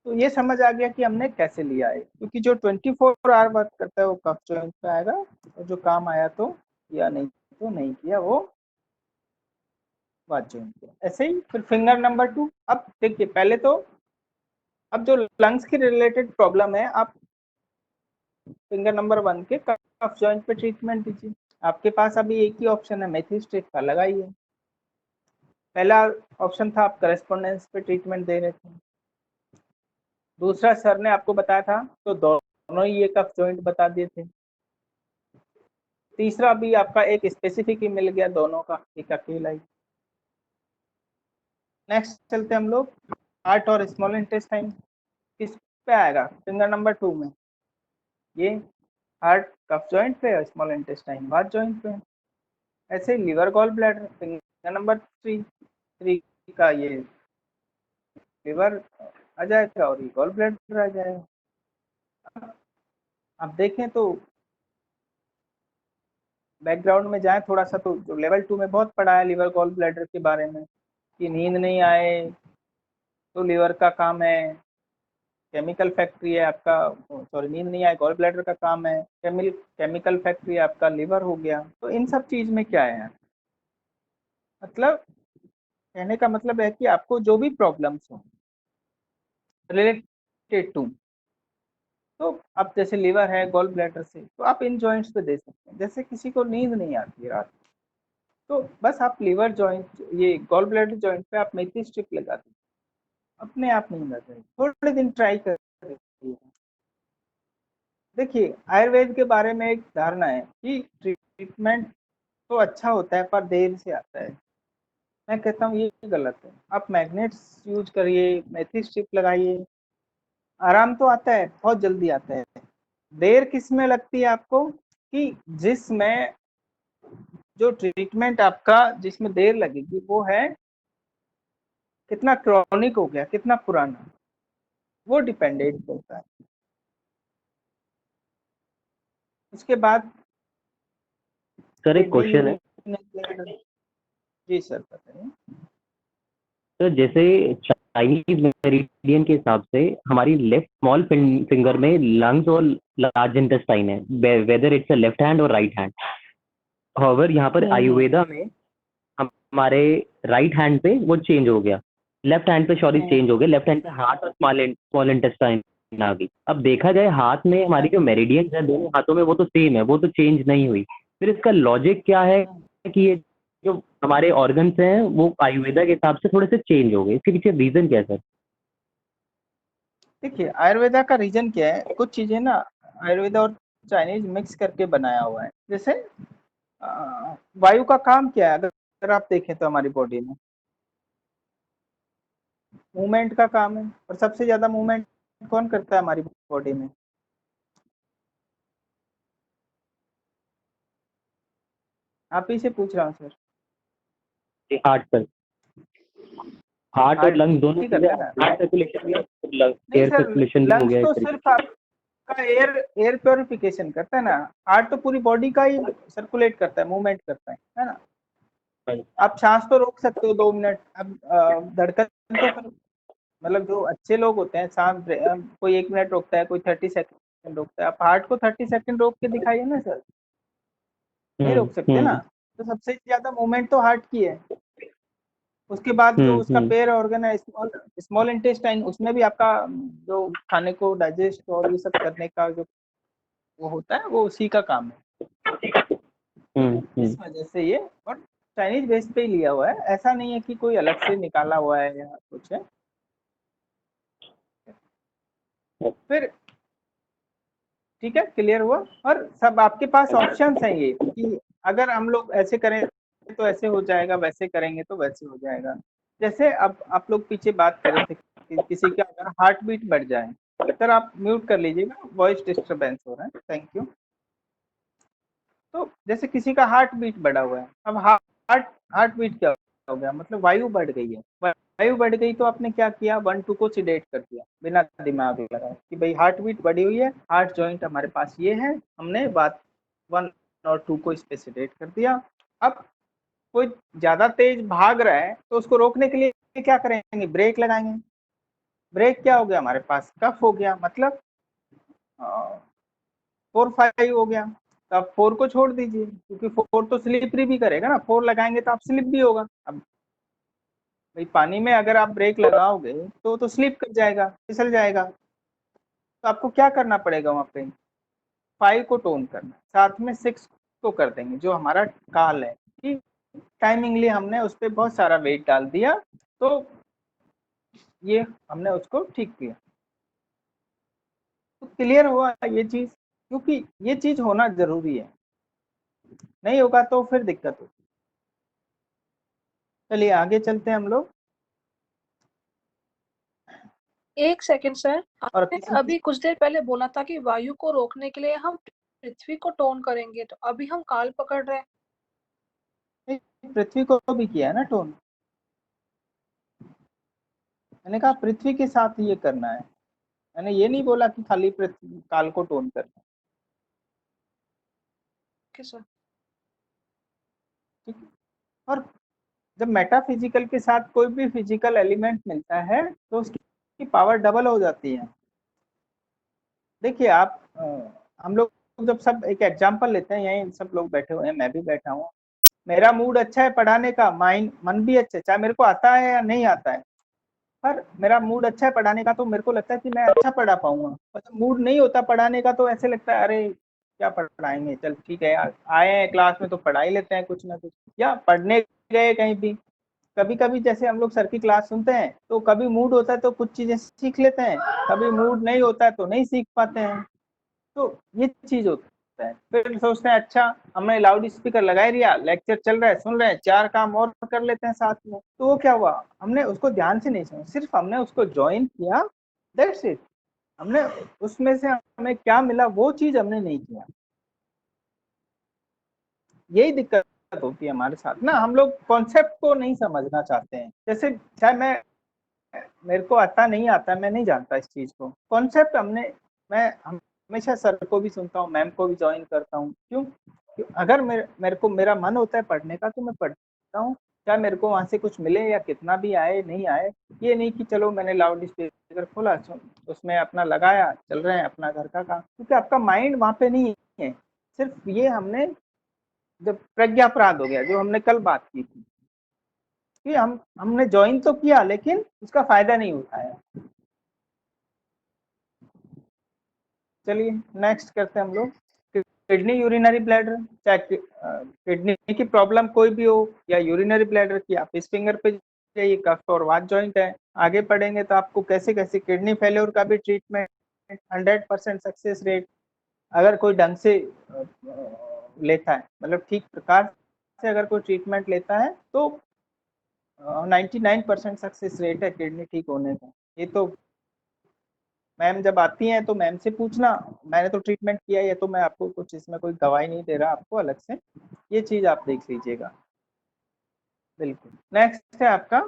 तो ये समझ आ गया कि हमने कैसे लिया है, क्योंकि जो 24 आवर वर्क करता है वो कफ जॉइंट पे आएगा, और जो काम आया तो किया, नहीं तो नहीं किया वो वात जॉइंट पे। ऐसे ही फिर फिंगर नंबर 2। अब देखिए, पहले तो अब जो लंग्स की रिलेटेड प्रॉब्लम है, आप फिंगर नंबर 1 के कफ जॉइंट पे ट्रीटमेंट दीजिए। आपके पास अभी एक ही ऑप्शन है, मेथी स्ट्रिप का, लगाइए। पहला ऑप्शन था आप करेस्पॉन्डेंस पे ट्रीटमेंट दे रहे थे, दूसरा सर ने आपको बताया था तो दोनों ही ये कफ जॉइंट बता दिए थे, तीसरा भी आपका एक स्पेसिफिक ही मिल गया दोनों का, एक अकेला ही। नेक्स्ट चलते हम लोग, हार्ट और स्मॉल इंटेस्टाइन किस पे आएगा? फिंगर नंबर 2 में। ये हार्ट कफ जॉइंट पे और स्मॉल इंटेस्टाइन वात जॉइंट पे। ऐसे liver gall bladder finger number 3 का, ये लिवर आ जाएगा और ये गॉल ब्लैडर आ जाएगा। अब देखें तो बैकग्राउंड में जाएं थोड़ा सा, तो जो लेवल 2 में बहुत पढ़ा है लिवर गॉल ब्लैडर के बारे में कि नींद नहीं आए तो लिवर का काम है, केमिकल फैक्ट्री है आपका, सॉरी नींद नहीं आए गॉल ब्लैडर का काम है, केमिकल फैक्ट्री आपका लिवर हो गया। तो इन सब चीज में क्या है, मतलब कहने का मतलब है कि आपको जो भी प्रॉब्लम्स हो रिलेटेड टू, तो अब जैसे लिवर है, गॉल ब्लैडर से, तो आप इन जॉइंट्स पे दे सकते हैं। जैसे किसी को नींद नहीं आती रात, तो बस आप लिवर जॉइंट, ये गॉल ब्लैडर जॉइंट पे आप मेथी स्ट्रिप लगा दीजिए, अपने आप नींद आ जाएगी। थोड़े दिन ट्राई कर देखिए आयुर्वेद के बारे में एक धारणा है कि ट्रीटमेंट तो अच्छा होता है पर देर से आता है। मैं कहता हूँ ये गलत है। आप मैग्नेट्स यूज करिए, मेथी स्ट्रिप लगाइए, आराम तो आता है, बहुत जल्दी आता है। देर किस में लगती है आपको कि जिसमें जो ट्रीटमेंट आपका जिसमें देर लगेगी वो है कितना क्रॉनिक हो गया, कितना पुराना, वो डिपेंडेंट करता है। उसके बाद सर कोई एक क्वेश्चन है। जी सर बताइए। तो जैसे चाइनीज मेरिडियन के हिसाब से हमारी लेफ्ट स्मॉल फिंगर में लंग्स और लार्ज इंटेस्टाइन है, whether it's a left hand और राइट हैंड। हाउएवर यहाँ पर आयुर्वेदा में हमारे राइट हैंड पे वो चेंज हो गया, लेफ्ट हैंड पे सॉरी चेंज हो गया, लेफ्ट हैंड पे हार्ट और स्मॉल इंटेस्टाइन आ गई। अब देखा जाए हाथ में हमारी जो मेरिडियंस है दोनों हाथों में वो तो सेम है, वो तो चेंज नहीं हुई। फिर इसका लॉजिक क्या है कि ये जो हमारे ऑर्गन्स हैं वो आयुर्वेदा के हिसाब से थोड़े से चेंज हो गए, इसके पीछे रीजन क्या है सर? देखिए आयुर्वेदा का रीजन क्या है, कुछ चीजें ना आयुर्वेदा और चाइनीज मिक्स करके बनाया हुआ है। जैसे वायु का काम क्या है, अगर आप देखें तो हमारी बॉडी में मूवमेंट का काम है, और सबसे ज्यादा मूवमेंट कौन करता है हमारी बॉडी में? आप ही से पूछ रहा हूँ सर। हार्ट सर, हार्ट और लंग्स दोनों ही चीजें, करता है ना? हार्ट सर्कुलेशन भी नहीं एयर सर, सर्कुलेशन भी हो लंग्स गया तो एक तरीके सिर्फ आपका एयर प्योरिफिकेशन करता है ना, हार्ट तो पूरी बॉडी का ही सर्कुलेट करता है, मूवमेंट करता है ना। से। आप सांस तो रोक सकते हो 2 मिनट, अब धड़कन तो फिर मतलब जो अच्छे लोग होते हैं सांस कोई 1 मिनट रोकता है, कोई 30 सेकंड रोकता है। आप हार्ट को 30 सेकंड रोक के दिखाइए ना सर, नहीं रोक सकते ना। तो सबसे ज्यादा मूवमेंट तो हार्ट की है। उसके बाद जो उसका पेयर ऑर्गन है स्मॉल इंटेस्टाइन, उसमें भी आपका जो खाने को डाइजेस्ट और ये सब करने का जो वो होता है वो उसी का काम है। इस वजह से ये, और चाइनीज बेस पे ही लिया हुआ है, ऐसा नहीं है कि कोई अलग से निकाला हुआ है या कुछ है। फिर ठीक है, क्लियर हुआ। और सब आपके पास ऑप्शंस हैं ये कि अगर हम लोग ऐसे करें तो ऐसे हो जाएगा, वैसे करेंगे तो वैसे हो जाएगा। जैसे अब आप लोग पीछे बात कर रहे थे कि किसी का अगर हार्ट बीट बढ़ जाए, सर आप म्यूट कर लीजिएगा, वॉइस डिस्टरबेंस हो रहा है, थैंक यू। तो जैसे किसी का हार्ट बीट बढ़ा हुआ है, अब हार्ट बीट क्या हो गया, मतलब वायु बढ़ गई है। वायु बढ़ गई तो आपने क्या किया, 1-2 को सिडेट कर दिया बिना दिमाग लगाए कि भाई हार्ट बीट बढ़ी हुई है, हार्ट जॉइंट हमारे पास ये है, हमने बात 1 और 2 को इस पे सिडेट कर दिया। अब कोई ज्यादा तेज भाग रहा है तो उसको रोकने के लिए क्या करेंगे, ब्रेक लगाएंगे। ब्रेक क्या हो गया, हमारे पास कफ हो गया, मतलब 4-5 हो गया। तो आप 4 को छोड़ दीजिए, क्योंकि 4 तो स्लिपरी भी करेगा ना, 4 लगाएंगे तो आप स्लिप भी होगा। अब भाई पानी में अगर आप ब्रेक लगाओगे तो स्लिप कर जाएगा, फिसल जाएगा। तो आपको क्या करना पड़ेगा, वहां पे 5 को टोन करना, साथ में 6 को कर देंगे, जो हमारा काल है कि टाइमिंगली हमने उस पर बहुत सारा वेट डाल दिया, तो ये हमने उसको ठीक किया। तो क्लियर हुआ ये चीज, क्योंकि ये चीज होना जरूरी है, नहीं होगा तो फिर दिक्कत होगी। चलिए आगे चलते हैं हम लोग। एक सेकंड सर, और आपने अभी कुछ देर पहले बोला था कि वायु को रोकने के लिए हम पृथ्वी को टोन करेंगे, तो अभी हम काल पकड़ रहे हैं। पृथ्वी को भी किया है ना टोन, मैंने कहा पृथ्वी के साथ ये करना है, मैंने ये नहीं बोला कि खाली पृथ्वी काल को टोन करना है। Okay sir. ठीक है। और जब मेटाफिजिकल के साथ कोई भी फिजिकल एलिमेंट मिलता है तो उसकी पावर डबल हो जाती है। देखिए आप हम लोग जब सब एक एग्जांपल लेते हैं, यहीं सब लोग बैठे हुए हैं, मैं भी बैठा हूँ, मेरा मूड अच्छा है पढ़ाने का, मन भी अच्छा है, चाहे मेरे को आता है या नहीं आता है, पर मेरा मूड अच्छा है पढ़ाने का तो मेरे को लगता है कि मैं अच्छा पढ़ा पाऊंगा। और जब मूड नहीं होता पढ़ाने का तो ऐसे लगता है अरे क्या पढ़ाएंगे, चल ठीक है यार, आए हैं क्लास में तो पढ़ा ही लेते हैं कुछ ना कुछ, या पढ़ने गए कहीं भी। कभी कभी जैसे हम लोग सर की क्लास सुनते हैं तो कभी मूड होता है तो कुछ चीजें सीख लेते हैं, कभी मूड नहीं होता है तो नहीं सीख पाते हैं। तो ये चीज होता है। फिर सोचते हैं अच्छा हमने लाउड स्पीकर लगा ही दिया, लेक्चर चल रहा है, सुन रहे हैं, 4 काम और कर लेते हैं साथ में। तो वो क्या हुआ, हमने उसको ध्यान से नहीं सुना, सिर्फ हमने उसको ज्वाइन किया, दैट्स इट। हमने उसमें से हमें क्या मिला वो चीज हमने नहीं किया। यही दिक्कत होती है हमारे साथ ना, हम लोग कॉन्सेप्ट को नहीं समझना चाहते हैं। जैसे चाहे मेरे को आता नहीं आता, मैं नहीं जानता इस चीज को, कॉन्सेप्ट मैं हमेशा सर को भी सुनता हूँ, मैम को भी ज्वाइन करता हूँ। क्यों? अगर मेरे को मेरा मन होता है पढ़ने का तो मैं पढ़ता हूँ, चाहे मेरे को वहां से कुछ मिले या कितना भी आए नहीं आए। ये नहीं कि चलो मैंने लाउड स्पीकर खोला, उसमें अपना लगाया, चल रहे हैं अपना घर का काम, क्योंकि आपका माइंड वहां पे नहीं है। सिर्फ ये हमने जब प्रज्ञापराध हो गया, जो हमने कल बात की थी कि हमने ज्वाइन तो किया लेकिन उसका फायदा नहीं उठाया। चलिए नेक्स्ट करते हैं हम लोग। किडनी यूरिनरी ब्लैडर, चाहे किडनी की प्रॉब्लम कोई भी हो या यूरिनरी ब्लैडर की, आप इस फिंगर पे जाइए, कफ और वात जॉइंट है। आगे पढ़ेंगे तो आपको कैसे कैसे किडनी फेल्योर का भी ट्रीटमेंट 100% सक्सेस रेट, अगर कोई ढंग से लेता है, मतलब ठीक प्रकार से अगर कोई ट्रीटमेंट लेता है तो 99% सक्सेस रेट है किडनी ठीक होने का। ये तो मैम जब आती हैं तो मैम से पूछना, मैंने तो ट्रीटमेंट किया है, तो मैं आपको कुछ इसमें कोई गवाही नहीं दे रहा आपको अलग से, ये चीज आप देख लीजिएगा। बिल्कुल। नेक्स्ट है आपका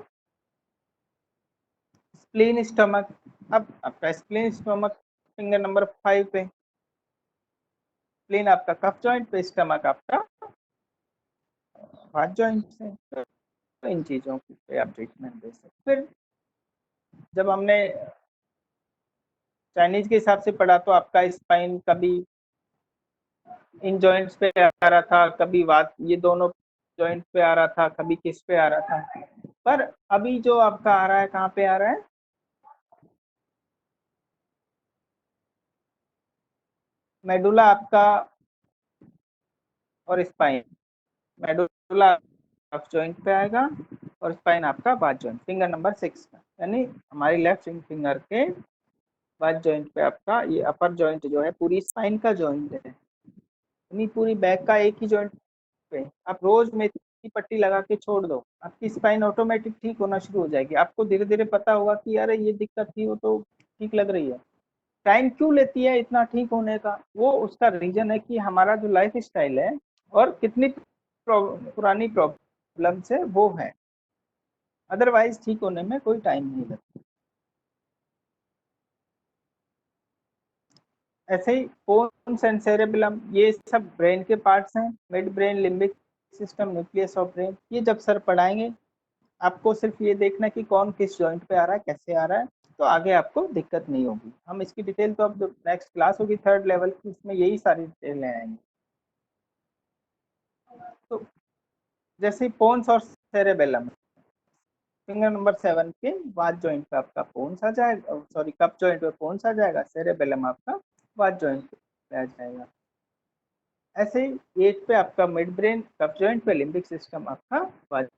स्प्लीन स्टमक। अब आपका स्प्लीन स्टमक फिंगर नंबर 5 पे, स्प्लीन आपका कफ जॉइंट पे, स्टमक आपका वात जॉइंट से। तो इन चीजों पे आप ट्रीटमेंट दे सकते। फिर जब हमने चाइनीज के हिसाब से पढ़ा तो आपका स्पाइन कभी इन जॉइंट्स पे आ रहा था, कभी वात ये दोनों जॉइंट पे आ रहा था, कभी किस पे आ रहा था। पर अभी जो आपका आ रहा है, कहाँ पे आ रहा है, मेडुला आपका और स्पाइन। मेडुला कफ जॉइंट पे आएगा और स्पाइन आपका बात जॉइंट, फिंगर नंबर 6 का, यानी हमारी लेफ्ट फिंगर के बात जॉइंट पे आपका ये अपर जॉइंट जो है पूरी स्पाइन का जॉइंट है, यानी पूरी बैक का एक ही जॉइंट पे आप रोज मेथी की पट्टी लगा के छोड़ दो, आपकी स्पाइन ऑटोमेटिक ठीक होना शुरू हो जाएगी। आपको धीरे धीरे पता होगा कि अरे ये दिक्कत थी, वो तो ठीक लग रही है। टाइम क्यों लेती है इतना ठीक होने का, वो उसका रीजन है कि हमारा जो लाइफ स्टाइल है और कितनी पुरानी प्रॉब्लम्स है वो है, अदरवाइज ठीक होने में कोई टाइम नहीं लगता। ऐसे ही पोन्स एंड सेरेबेलम, ये सब ब्रेन के पार्ट्स हैं, mid brain, limbic system, nucleus of brain. ये जब सर पढ़ाएंगे आपको सिर्फ ये देखना कि कौन किस जॉइंट पे आ रहा है, कैसे आ रहा है, तो आगे आपको दिक्कत नहीं होगी। हम इसकी डिटेल तो अब जो नेक्स्ट क्लास होगी 3rd लेवल की, इसमें यही सारी डिटेल आएंगी। तो जैसे पोन्स और सेरेबेलम, फिंगर नंबर 7 के वात जॉइंट पे आपका पोन्स आ जाएगा, सॉरी कप जॉइंट पे पोन्स आ जाएगा, सेरेबेलम आपका वात जॉइंट पे आ जाएगा। ऐसे ही 8 पे आपका मिड ब्रेन, कप जॉइंट पे लिम्बिक सिस्टम आपका वात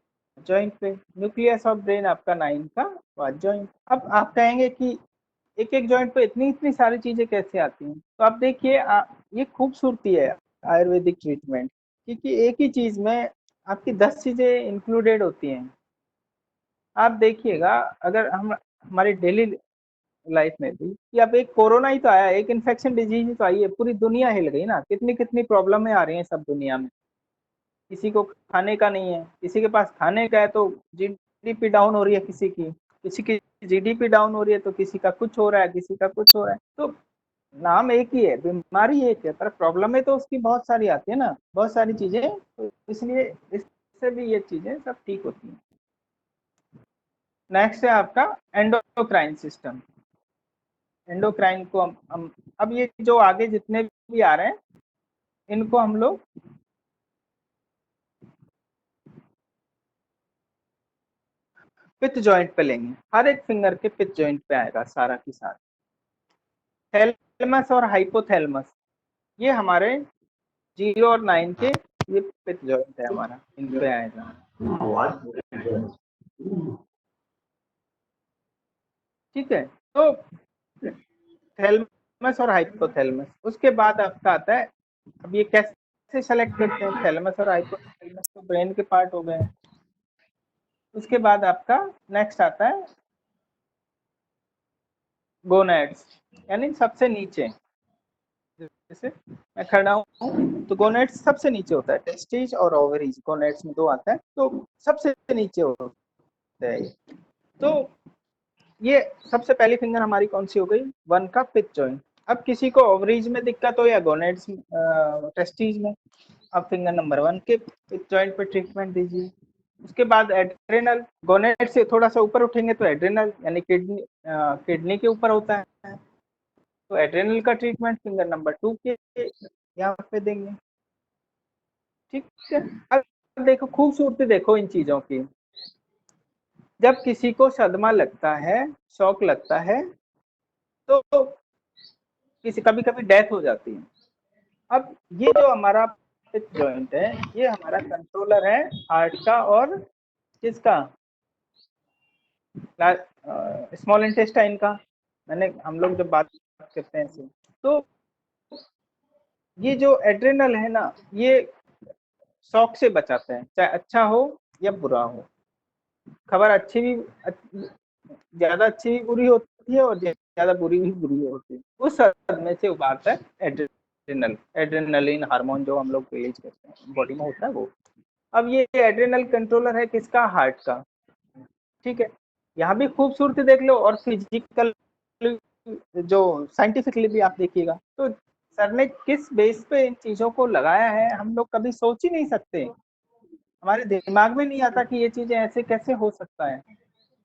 जॉइंट पे, न्यूक्लियस ऑफ ब्रेन आपका 9 का वात जॉइंट। अब आप कहेंगे कि एक एक जॉइंट पे इतनी सारी चीजें कैसे आती हैं, तो आप देखिए ये खूबसूरती है आयुर्वेदिक ट्रीटमेंट, क्योंकि एक ही चीज में आपकी 10 चीजें इंक्लूडेड होती हैं। आप देखिएगा अगर हम हमारी डेली लाइफ में भी, कि अब एक कोरोना ही तो आया, एक इन्फेक्शन डिजीज ही तो आई है, पूरी दुनिया हिल गई ना, कितनी कितनी प्रॉब्लमें आ रही हैं सब दुनिया में। किसी को खाने का नहीं है, किसी के पास खाने का है तो जीडीपी डाउन हो रही है, किसी की जीडीपी डाउन हो रही है, तो किसी का कुछ हो रहा है, किसी का कुछ हो रहा है। तो नाम एक ही है, बीमारी एक है, पर प्रॉब्लम तो उसकी बहुत सारी आती है ना, बहुत सारी चीजें, तो इसलिए इससे भी ये चीजें सब ठीक होती हैं। नेक्स्ट है आपका एंडोक्राइन सिस्टम। एंडोक्राइन को हम अब ये जो आगे जितने भी आ रहे हैं इनको हम लोग पिथ जॉइंट पे लेंगे, हर एक फिंगर के पिथ जॉइंट पे आएगा सारा की सारा। थैलेमस और हाइपोथैलेमस ये हमारे 0 और 9 के ये पिथ जॉइंट है हमारा, इन पे आएगा। ठीक है, तो थैलेमस और हाइपोथैलेमस। उसके बाद आपका आता है, अब ये कैसे सेलेक्ट करते हैं, थैलेमस और हाइपोथैलेमस तो ब्रेन के पार्ट हो गए। उसके बाद आपका नेक्स्ट आता है गोनेड्स, यानी सबसे नीचे। जैसे मैं खड़ा हूँ तो गोनेड्स सबसे नीचे होता है, टेस्टिस और ओवरीज, गोनेड्स में दो आता है, तो सबसे नीचे होता है। तो ये सबसे पहली फिंगर हमारी कौन सी हो गई, 1 का पिच जॉइंट। अब किसी को ओवरीज में दिक्कत हो या गोनेड्स टेस्टिस में, अब फिंगर नंबर 1 के पिच जॉइंट पे ट्रीटमेंट दीजिए। उसके बाद एड्रेनल, गोनेड से थोड़ा सा ऊपर उठेंगे तो एड्रेनल यानी किडनी के ऊपर होता है, तो एड्रेनल का ट्रीटमेंट फिंगर नंबर 2 के यहाँ पे देंगे। ठीक है, अब देखो खूबसूरती देखो इन चीजों की। जब किसी को सदमा लगता है, शॉक लगता है, तो किसी कभी कभी डेथ हो जाती है। अब ये जो हमारा पिच जॉइंट है, ये हमारा कंट्रोलर है हार्ट का और किसका, स्मॉल इंटेस्टाइन का। हम लोग जब बात करते हैं ऐसे, तो ये जो एड्रेनल है ना, ये शॉक से बचाते हैं, चाहे अच्छा हो या बुरा हो। खबर अच्छी भी, ज्यादा अच्छी भी बुरी होती है और ज्यादा बुरी भी बुरी होती है। उस सदमे से उबारता है एड्रेनल, एड्रेनलिन हार्मोन जो हम लोग रिलीज करते हैं बॉडी में होता है वो। अब ये एड्रेनल कंट्रोलर है किसका, हार्ट का। ठीक है, यहाँ भी खूबसूरती देख लो और फिजिकल जो साइंटिफिकली भी आप देखिएगा। तो सर ने किस बेस पे इन चीजों को लगाया है, हम लोग कभी सोच ही नहीं सकते, हमारे दिमाग में नहीं आता कि ये चीजें ऐसे कैसे हो सकता है।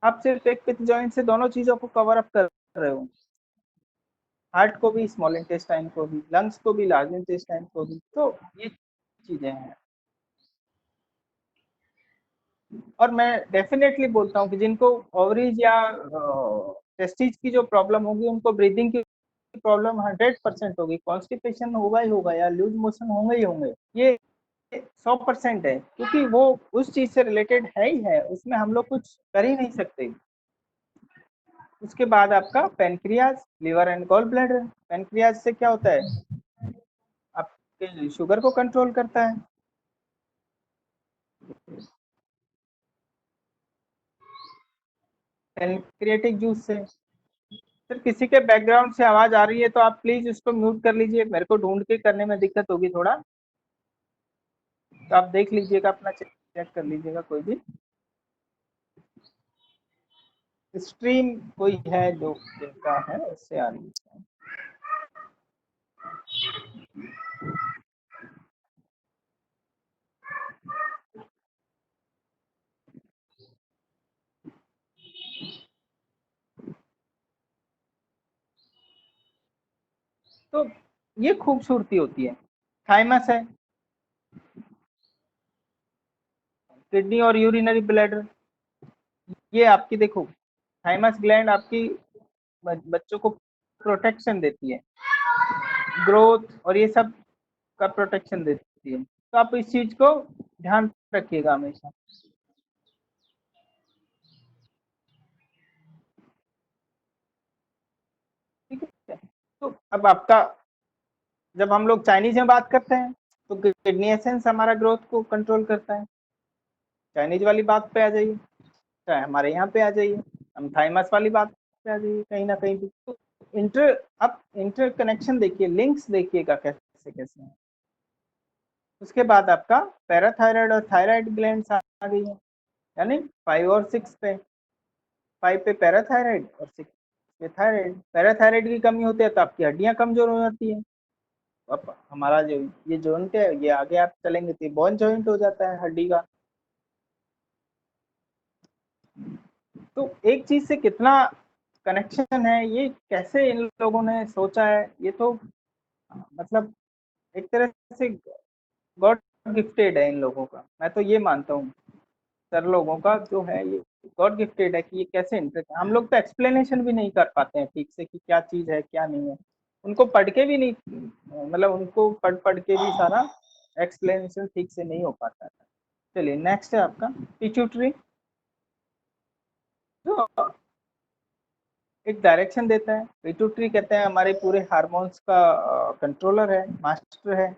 आप सिर्फ एक पिच जॉइंट से दोनों चीजों को कवर अप कर रहे हो, हार्ट को भी, स्मॉल इंटेस्टाइन को भी, लंग्स को भी, लार्ज इंटेस्टाइन को भी। तो ये चीजें हैं। और मैं डेफिनेटली बोलता हूँ कि जिनको ओवरीज या टेस्टिस की जो प्रॉब्लम होगी, उनको ब्रीदिंग की प्रॉब्लम 100% होगी, कॉन्स्टिपेशन होगा ही होगा या लूज मोशन होंगे ही होंगे, ये 100% है, क्योंकि वो उस चीज से रिलेटेड है ही है, उसमें हम लोग कुछ कर ही नहीं सकते। उसके बाद आपका pancreas, liver and gall bladder. Pancreas से क्या होता है, आपके शुगर को कंट्रोल करता है। पेनक्रियाटिक जूस से। फिर किसी के बैकग्राउंड से आवाज आ रही है तो आप प्लीज उसको म्यूट कर लीजिए, मेरे को ढूंढ के करने में दिक्कत होगी थोड़ा, तो आप देख लीजिएगा, अपना चेक कर लीजिएगा। कोई भी स्ट्रीम कोई है जो जिनका है उससे आ रही है। तो ये खूबसूरती होती है। थाइमस है, किडनी और यूरिनरी ब्लैडर। ये आपकी देखो, थाइमस ग्लैंड आपकी बच्चों को प्रोटेक्शन देती है, ग्रोथ और ये सब का प्रोटेक्शन देती है। तो आप इस चीज को ध्यान रखिएगा हमेशा। ठीक है, तो अब आपका, जब हम लोग चाइनीज में बात करते हैं तो किडनी एसेंस हमारा ग्रोथ को कंट्रोल करता है। चाइनीज वाली बात पे आ जाइए, चाहे हमारे यहाँ पे आ जाइए, हम थाइमस वाली बात पे आ जाइए, कहीं ना कहीं भी। तो आप इंटर कनेक्शन देखिए, लिंक्स देखिएगा कैसे कैसे हैं। उसके बाद आपका पैराथायराइड और थायराइड ग्लैंड्स आ गई है, यानी 5 और 6 पे। 5 पे पैराथायराइड और 6 पे थायराइड। पैराथायराइड की कमी होती है तो आपकी हड्डियां कमजोर हो जाती है। अब हमारा जो ये जॉइंट है, ये आगे आप चलेंगे तो बोन जॉइंट हो जाता है हड्डी का। तो एक चीज से कितना कनेक्शन है, ये कैसे इन लोगों ने सोचा है, ये तो मतलब एक तरह से गॉड गिफ्टेड है इन लोगों का। मैं तो ये मानता हूँ सर लोगों का जो है ये गॉड गिफ्टेड है कि ये कैसे इंटरेस्ट। हम लोग तो एक्सप्लेनेशन भी नहीं कर पाते हैं ठीक से कि क्या चीज है क्या नहीं है, उनको पढ़ के भी नहीं, मतलब उनको पढ़ के भी सारा एक्सप्लेनेशन ठीक से नहीं हो पाता है। चलिए नेक्स्ट है आपका पिट्यूटरी। तो एक डायरेक्शन देता है। पिट्यूटरी कहते हैं हमारे पूरे हार्मोन्स का कंट्रोलर है, मास्टर है।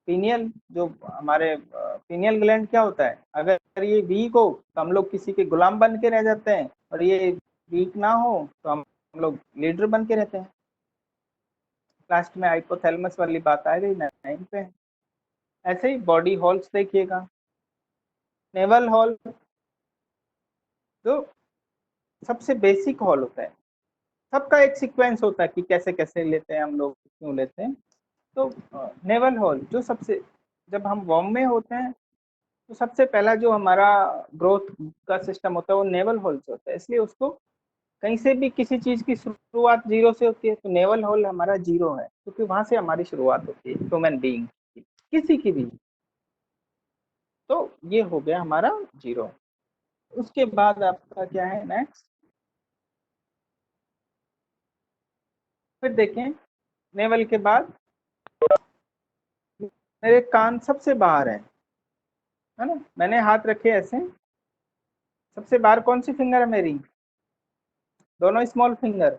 पीनियल जो हमारे पीनियल ग्लैंड क्या होता है, अगर ये वीक हो तो हम लोग किसी के गुलाम बन के रह जाते हैं, और ये वीक ना हो तो हम लोग लीडर बन के रहते हैं। लास्ट में हाइपोथैलेमस वाली बात आ गई 9 पे। ऐसे ही बॉडी हॉल्स देखिएगा। नेवल हॉल जो सबसे बेसिक हॉल होता है, सबका एक सीक्वेंस होता है कि कैसे कैसे लेते हैं हम लोग, क्यों लेते हैं। तो नेवल हॉल जो सबसे, जब हम वॉर्म में होते हैं तो सबसे पहला जो हमारा ग्रोथ का सिस्टम होता है वो नेवल हॉल से होता है। इसलिए उसको कहीं से भी किसी चीज की शुरुआत जीरो से होती है, तो नेवल हॉल हमारा जीरो है, क्योंकि वहां से हमारी शुरुआत होती है ह्यूमन बीइंग की, किसी की भी। तो ये हो गया हमारा जीरो। उसके बाद आपका क्या है नेक्स्ट, फिर देखें नेवल के बाद मेरे कान सबसे बाहर है ना, मैंने हाथ रखे ऐसे, सबसे बाहर कौन सी फिंगर है मेरी, दोनों स्मॉल फिंगर।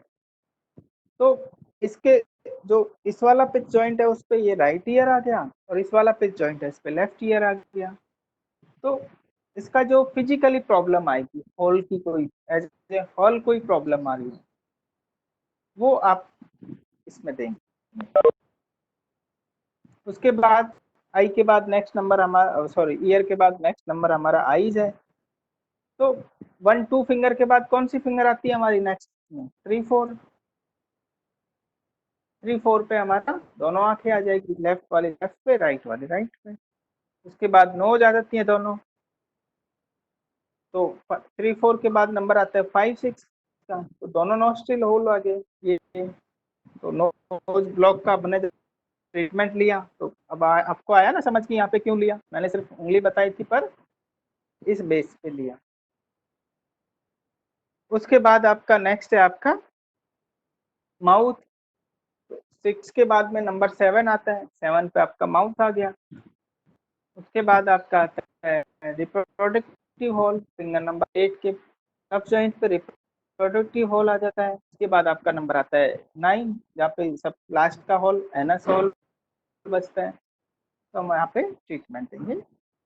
तो इसके जो इस वाला पिच जॉइंट है उस पे ये राइट ईयर आ गया, और इस वाला पिच जॉइंट है इस पे लेफ्ट ईयर आ गया। तो इसका जो फिजिकली प्रॉब्लम आएगी, हॉल की कोई एज ए हॉल कोई प्रॉब्लम आ रही है, वो आप इसमें देंगे। उसके बाद आई के बाद नेक्स्ट नंबर हमारा, सॉरी ईयर के बाद नेक्स्ट नंबर हमारा आईज है। तो 1 2 फिंगर के बाद कौन सी फिंगर आती है हमारी नेक्स्ट में, 3 4। 3 4 पे हमारा दोनों आंखें आ जाएगी, लेफ्ट वाली लेफ्ट पे, राइट वाली राइट पे। उसके बाद नोज आ जाती है दोनों। तो 3 4 के बाद नंबर आता है 5 6 का, तो दोनों नोस्ट्रिल होल आ गए ये। तो नोज ब्लॉक का अपने ट्रीटमेंट लिया, तो अब आपको आया ना समझ कि यहाँ पे क्यों लिया, मैंने सिर्फ उंगली बताई थी पर इस बेस पे लिया। उसके बाद आपका नेक्स्ट है आपका माउथ। 6 के बाद में नंबर 7 आता है, 7 पे आपका माउथ आ गया। उसके बाद आपका आता है रिप्रोडक्टिव हॉल, फिंगर नंबर 8 के कफ जॉइंट पे रिप्रोडक्टिव हॉल आ जाता है। उसके बाद आपका नंबर आता है 9, जहाँ पे सब लास्ट का हॉल एनस हॉल बचता है। तो हम यहाँ पे ट्रीटमेंट देंगे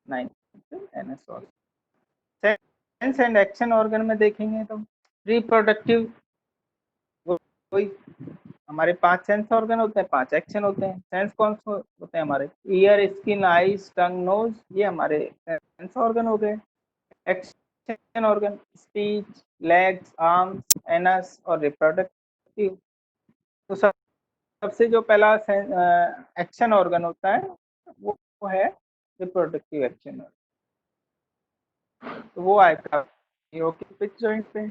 9 NS hall. Sense and action organ में देखेंगे तो रिप्रोडक्टिव, कोई हमारे 5 सेंस ऑर्गन होते हैं, 5 एक्शन होते हैं। सेंस कौन से होते हैं हमारे, ईयर स्किन आईज टंग नोज, ये हमारे सेंस ऑर्गन हो गए। Action organ speech, legs, arms, anus और रिप्रोडक्टिव। तो सबसे जो पहला एक्शन ऑर्गन होता है वो है रिप्रोडक्टिव एक्शन। तो वो आएगा पिच जॉइंट पे।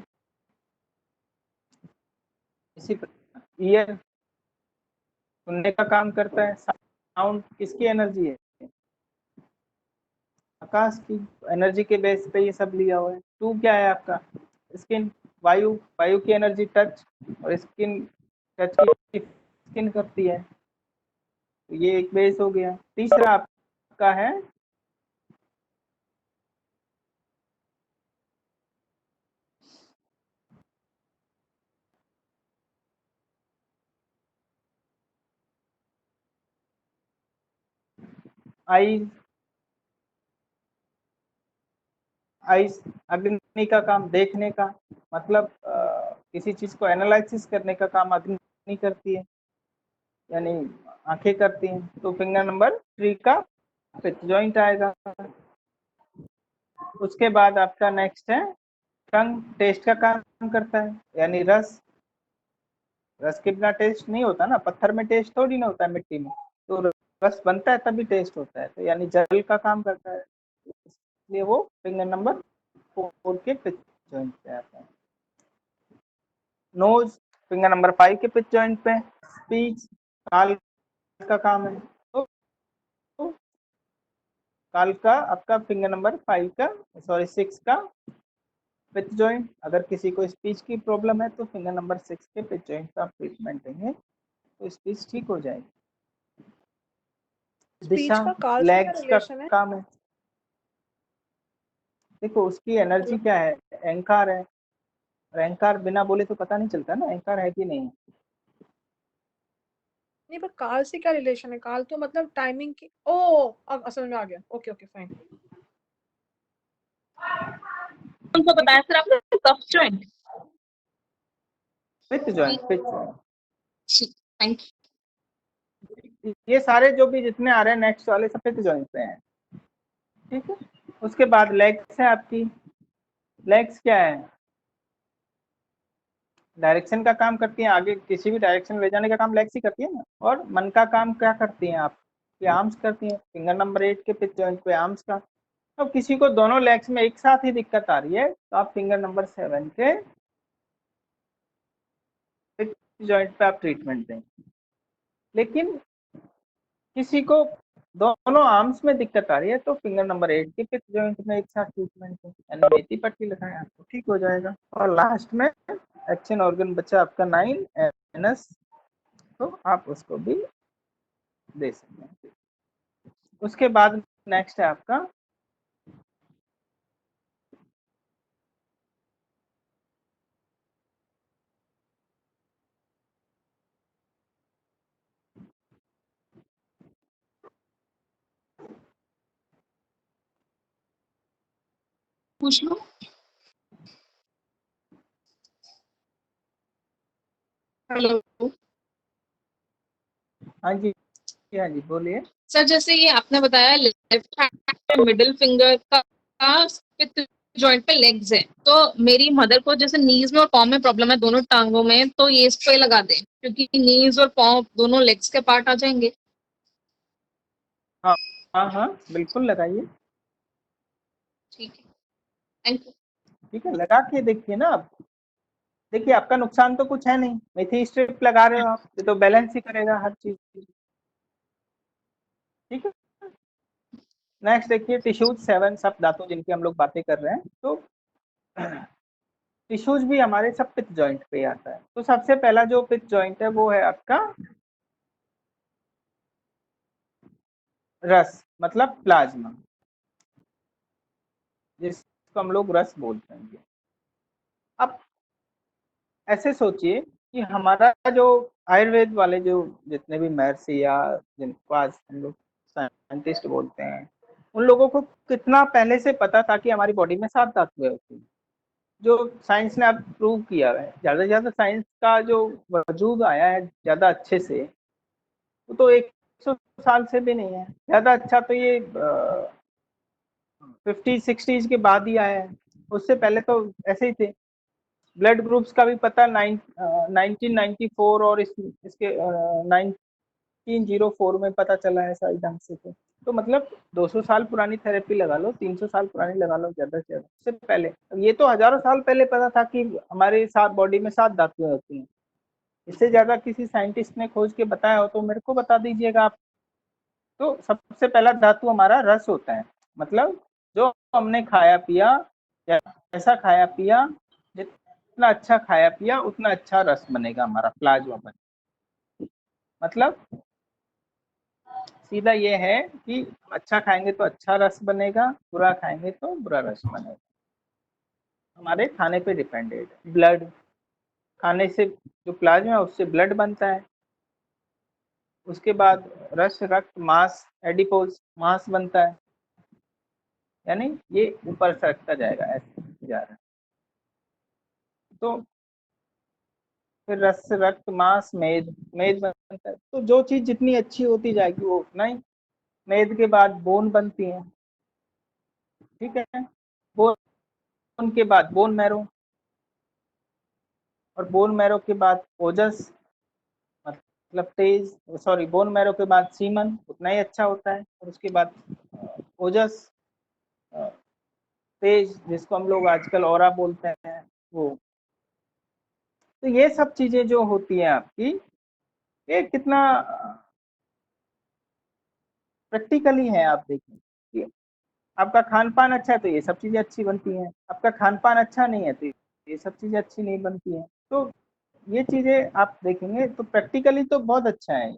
इसी ईयर सुनने का काम करता है, साउंड किसकी एनर्जी है, आकाश की एनर्जी के बेस पे ये सब लिया हुआ है। 2 क्या है आपका, स्किन, वायु, वायु की एनर्जी टच, और स्किन टच की स्किन करती है, तो ये एक बेस हो गया। तीसरा आपका है आईज। आईज अग्नि का काम, देखने का, मतलब किसी चीज को एनालिसिस करने का काम अग्नि करती है, यानी आंखें करती हैं। तो फिंगर नंबर 3 का पिच जॉइंट आएगा। उसके बाद आपका नेक्स्ट है टंग, टेस्ट का काम करता है, यानी रस। रस के बिना टेस्ट नहीं होता ना, पत्थर में टेस्ट थोड़ी ना होता है, मिट्टी में तो रस बनता है तभी टेस्ट होता है, तो यानी जल का काम करता है, इसलिए वो फिंगर नंबर 4 के पिच जॉइंट पे आता है। नोज फिंगर नंबर 5 के पिच जॉइंट पे। स्पीच काल का काम है, तो काल का आपका फिंगर नंबर 5 का, सॉरी 6 का पिच जॉइंट। अगर किसी को स्पीच की प्रॉब्लम है तो फिंगर नंबर 6 के पिच जॉइंट का ट्रीटमेंट देंगे तो स्पीच ठीक हो जाएगी। स्पीच दिशा का काल से क्या लेग्स का रिलेशन है? काम है, देखो उसकी एनर्जी क्या है, एंकार है, और एंकर बिना बोले तो पता नहीं चलता ना एंकर है कि नहीं। नहीं पर काल से क्या रिलेशन है? काल तो मतलब टाइमिंग की। ओ अब समझ में आ गया। Okay okay fine. उनको बताया सर आपने कफ joint. Fifth joint, fifth joint. Thank ये सारे जो भी जितने आ रहे हैं नेक्स्ट वाले सब फिफ्थ जॉइंट पे हैं, ठीक है। उसके बाद लेग्स है आपकी। लेग्स क्या है? डायरेक्शन का काम करती हैं, आगे किसी भी डायरेक्शन ले जाने का काम लेग्स ही करती है ना। और मन का काम क्या करती हैं आप? ये आर्म्स करती हैं। फिंगर नंबर 8 के फिफ्थ जॉइंट पे आर्म्स का। अब किसी को दोनों लेग्स में एक साथ ही दिक्कत आ रही है तो आप फिंगर नंबर 7 के फिफ्थ जॉइंट पे आप ट्रीटमेंट दें। लेकिन किसी को दोनों आर्म्स में दिक्कत आ रही है तो फिंगर नंबर 8 के फिफ्थ जॉइंट में एक साथ ट्रीटमेंट है, यानी मेथी पट्टी लगाएं, आपको ठीक हो जाएगा। और लास्ट में एक्शन ऑर्गन बचा आपका 9 एनएस, तो आप उसको भी दे सकते हैं। उसके बाद नेक्स्ट है आपका पूछ लो। हेलो हाँ जी, हाँ जी बोलिए। सर, जैसे ये आपने बताया लेफ्ट हैंड मिडिल फिंगर का फिफ्थ जॉइंट पे लेग्स है, तो मेरी मदर को जैसे नीज में और पाँव में प्रॉब्लम है, दोनों टांगों में, तो ये इस पे लगा दें क्योंकि नीज और पाँव दोनों लेग्स के पार्ट आ जाएंगे। हाँ हाँ हाँ बिल्कुल लगाइए। ठीक है, थैंक यू। ठीक है, लगा के देखिए ना आप। देखिए आपका नुकसान तो कुछ है नहीं, मेथी स्ट्रिप लगा रहे हो आप, ये तो बैलेंस ही करेगा हर चीज। ठीक है। नेक्स्ट देखिए टिश्यूज 7, सब दांतों जिनकी हम लोग बातें कर रहे हैं, तो टिश्यूज भी हमारे सब पिथ जॉइंट पे आता है। तो सबसे पहला जो पिथ जॉइंट है वो है आपका रस, मतलब प्लाज्मा, जिसको हम लोग रस बोलते हैं। अब ऐसे सोचिए कि हमारा जो आयुर्वेद वाले जो जितने भी महर्षि या जिनको आज हम लोग साइंटिस्ट बोलते हैं, उन लोगों को कितना पहले से पता था कि हमारी बॉडी में 7 धातुएं होती हैं, जो साइंस ने अब प्रूव किया है। ज्यादा से ज्यादा साइंस का जो वजूद आया है ज्यादा अच्छे से, वो तो 100 साल से भी नहीं है। ज्यादा अच्छा तो ये 50-60s के बाद ही आया है। उससे पहले तो ऐसे ही थे। ब्लड ग्रुप्स का भी पता 1994 और इसके 1904 में पता चला है सही ढंग से। तो मतलब 200 साल पुरानी थेरेपी लगा लो, 300 साल पुरानी लगा लो, ज्यादा से ज्यादा। उससे पहले ये तो हजारों साल पहले पता था कि हमारे साथ बॉडी में 7 धातुएं होती हैं। इससे ज्यादा किसी साइंटिस्ट ने खोज के बताया हो तो मेरे को बता दीजिएगा आप। तो सबसे पहला धातु हमारा रस होता है, मतलब जो हमने खाया पिया, या ऐसा खाया पिया, जितना अच्छा खाया पिया उतना अच्छा रस बनेगा हमारा, प्लाज्मा बनेगा। मतलब सीधा ये है कि अच्छा खाएंगे तो अच्छा रस बनेगा, बुरा खाएंगे तो बुरा रस बनेगा। हमारे खाने पे डिपेंडेड है। ब्लड खाने से जो प्लाज्मा है उससे ब्लड बनता है। उसके बाद रस, रक्त, मांस, एडिपोज मांस बनता है, यानी ये ऊपर सरकता जाएगा, ऐसे जा रहा है। तो फिर रस, रक्त, मांस, मेद, मेद बनता है। तो जो चीज जितनी अच्छी होती जाएगी वो उतना ही। मेद के बाद बोन बनती है, ठीक है। बोन के बाद बोन मैरो, और बोन मैरो के बाद ओजस, मतलब तेज, सॉरी, बोन मैरो के बाद सीमन उतना ही अच्छा होता है। और उसके बाद ओजस, तेज, जिसको हम लोग आजकल ऑरा बोलते हैं, वो। तो ये सब चीजें जो होती हैं आपकी, ये कितना प्रैक्टिकली है। आप देखिए कि आपका खान पान अच्छा है तो ये सब चीजें अच्छी बनती हैं, आपका खान पान अच्छा नहीं है तो ये सब चीजें अच्छी नहीं बनती हैं। तो ये चीजें आप देखेंगे तो प्रैक्टिकली तो बहुत अच्छा है।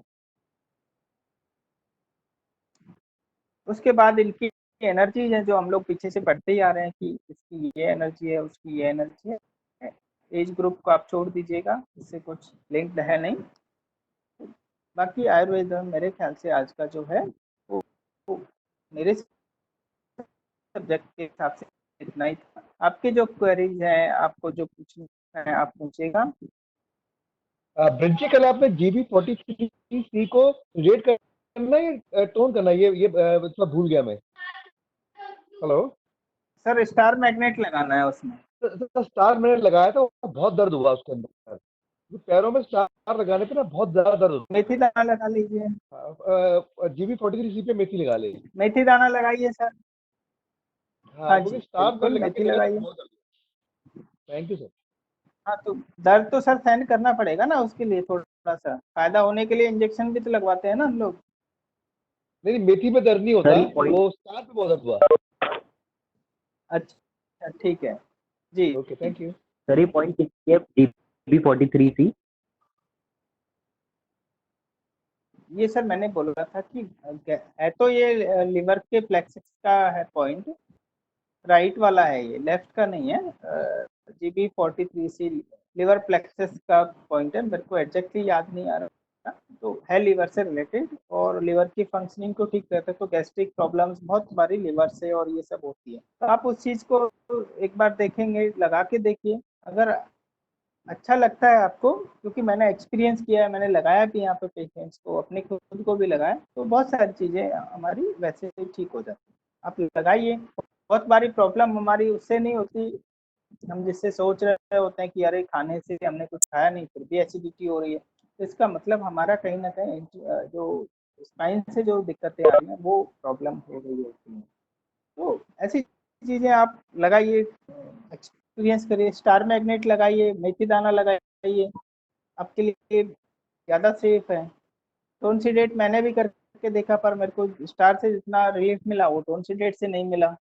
उसके बाद इनकी एनर्जी है जो हम लोग पीछे से पढ़ते ही आ रहे हैं कि इसकी ये एनर्जी है, उसकी ये एनर्जी है। एज ग्रुप को आप छोड़ दीजिएगा, इससे कुछ लिंक्ड है नहीं। बाकी आयुर्वेद मेरे ख्याल से आज का जो है वो मेरे सब्जेक्ट के हिसाब से इतना ही था। आपके जो क्वेरीज हैं, आपको जो पूछना है आप पूछिएगा। ब्रिंची, कल आपने GB43C को रेट करना है, टोन करना है, ये मतलब भूल गया मैं। हेलो सर, स्टार मैग्नेट लगाना है उसमें। तो स्टार मैंने लगाया था, बहुत दर्द हुआ उसके अंदर, पैरों में स्टार लगाने पे ना बहुत ज्यादा दर्द होता मेथी दाना लगा लीजिए। है। GB43C पे मेथी लगा ले। मेथी दाना लगाइए सर। हाँ, हाँ क्योंकि जी, स्टार बिल्कुल लगा मेथी के लगा लगाइए। बहुत दर्द। Thank you sir. हाँ, तो दर्द तो सर सहन करना पड़ेगा ना, उसके लिए थोड़ा सा फायदा होने के लिए इंजेक्शन भी तो लगवाते हैं ना हम लोग। नहीं, मेथी पे दर्द नहीं होता, सर, point- वो स्टार पे बहुत दर्द हुआ। अच्छा, ठीक है जी। Okay, thank you. सर, ये पॉइंट किसकी है? GB43C। ये सर मैंने बोला था कि है तो ये लिवर के प्लेक्सिस का है पॉइंट, राइट वाला है, ये लेफ्ट का नहीं है। GB43C लिवर प्लेक्सिस का पॉइंट है, मेरे को एग्जैक्टली याद नहीं आ रहा, तो है लिवर से रिलेटेड, और लिवर की फंक्शनिंग को ठीक करता है। तो गैस्ट्रिक प्रॉब्लम्स बहुत बारी लिवर से और ये सब होती है, तो आप उस चीज़ को एक बार देखेंगे, लगा के देखिए, अगर अच्छा लगता है आपको, क्योंकि मैंने एक्सपीरियंस किया है, मैंने लगाया भी यहाँ पे पेशेंट्स को, अपने खुद को भी लगाया, तो बहुत सारी चीज़ें हमारी वैसे ही ठीक हो जाती है। आप लगाइए। बहुत बारी प्रॉब्लम हमारी उससे नहीं होती, हम जिससे सोच रहे होते हैं कि अरे खाने से हमने कुछ खाया नहीं फिर भी एसिडिटी हो रही है, तो इसका मतलब हमारा कहीं ना कहीं जो स्पाइन से जो दिक्कतें आ रही हैं वो प्रॉब्लम हो रही होती हैं। तो ऐसी चीज़ें आप लगाइए, एक्सपीरियंस करिए। स्टार मैग्नेट लगाइए, मेथी दाना लगाइए, आपके लिए ज़्यादा सेफ है। टोनसीडेट मैंने भी करके देखा, पर मेरे को स्टार से जितना रिलीफ मिला वो टोनसीडेट से नहीं मिला।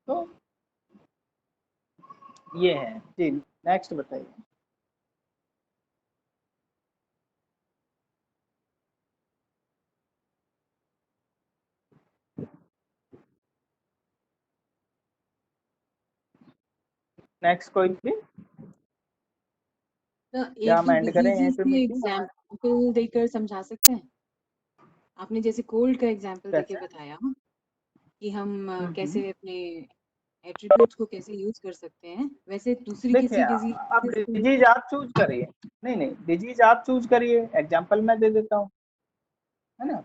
तो ये है जी। नेक्स्ट बताइए। नेक्स्ट कोई भी, तो क्या एक हम दो एंड करें यहीं डिजीजेस पे के मीटिंग? एग्जाम्पल देकर समझा सकते हैं? आपने जैसे कोल्ड का एग्जाम्पल देके कैसे? बताया कि हम हम्म। कैसे अपने एट्रीब्यूट्स को कैसे यूज कर सकते हैं, वैसे दूसरी देखिए, किसी आप डिजीज को डिजीज आप चूज करिए। नहीं नहीं, डिजीज आप चूज करिए, एग्जाम्पल मैं दे देता हूँ, है ना।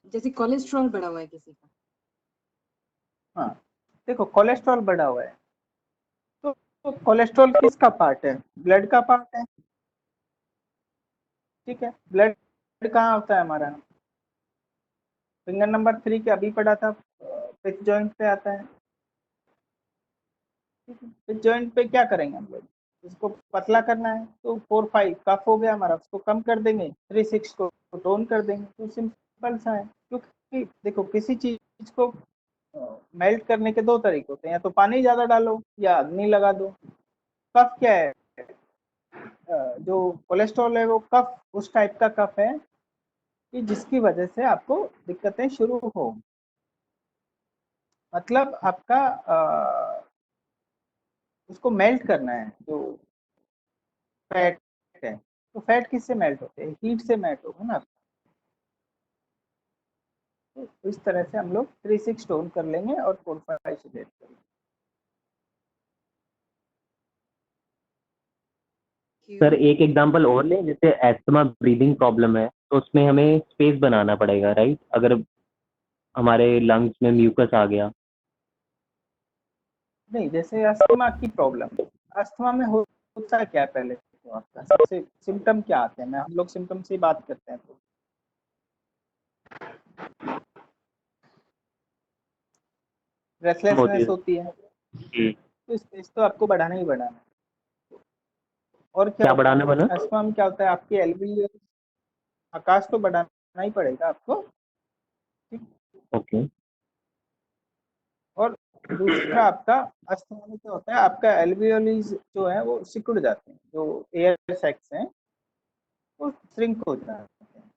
जैसे कोलेस्ट्रॉल बढ़ा हुआ है किसी का, हाँ, देखो कोलेस्ट्रॉल बढ़ा हुआ है, तो कोलेस्ट्रॉल किसका पार्ट है? ब्लड का पार्ट है, ठीक है। ब्लड कहाँ होता है हमारा? फिंगर नंबर 3 के अभी पढ़ा था, फिफ्थ जॉइंट पे आता है। फिफ्थ जॉइंट पे क्या करेंगे हम लोग? इसको पतला करना है, तो 4-5 कफ हो गया हमारा, उसको कम कर देंगे, 3-6 को टोन कर देंगे, तो सिंपल सा है। क्योंकि देखो, किसी चीज को मेल्ट करने के दो तरीके होते हैं, या तो पानी ज्यादा डालो या अग्नि लगा दो। कफ क्या है? जो कोलेस्ट्रॉल है वो कफ, उस टाइप का कफ है कि जिसकी वजह से आपको दिक्कतें शुरू हो, मतलब आपका उसको मेल्ट करना है, जो फैट है। तो फैट किससे मेल्ट होते हैं? हीट से मेल्ट होगा ना। तो इस तरह से हम लोग 3-6 टोन कर लेंगे और 4-5 से डेट कर लेंगे। सर, एक एग्जांपल और ले, जैसे एस्थमा ब्रीदिंग प्रॉब्लम है, तो उसमें हमें स्पेस बनाना पड़ेगा, राइट? अगर हमारे लंग्स में म्यूकस आ गया। नहीं, जैसे अस्थमा की प्रॉब्लम, अस्थमा में होता क्या है पहले तो आपका सबसे सिम्टम क्या आते हैं? मैं हम लोग सिम्टम से ही बात करते हैं। तो होती रेस्टलेसनेस है। होती है, हम्म। तो स्पेस तो आपको बढ़ाना ही बढ़ाना है। और क्या क्या होता बढ़ाना बना? है अस्थमा में? क्या होता है, आपकी एलवी आकाश तो बढ़ाना ही पड़ेगा आपको, ठीक। ओके। और दूसरा आपका अस्थमा में क्या होता है, आपका एल्वियोलीज जो है वो सिकुड़ जाते हैं, जो एयर सैक्स हैं वो श्रिंक हो जाते हैं,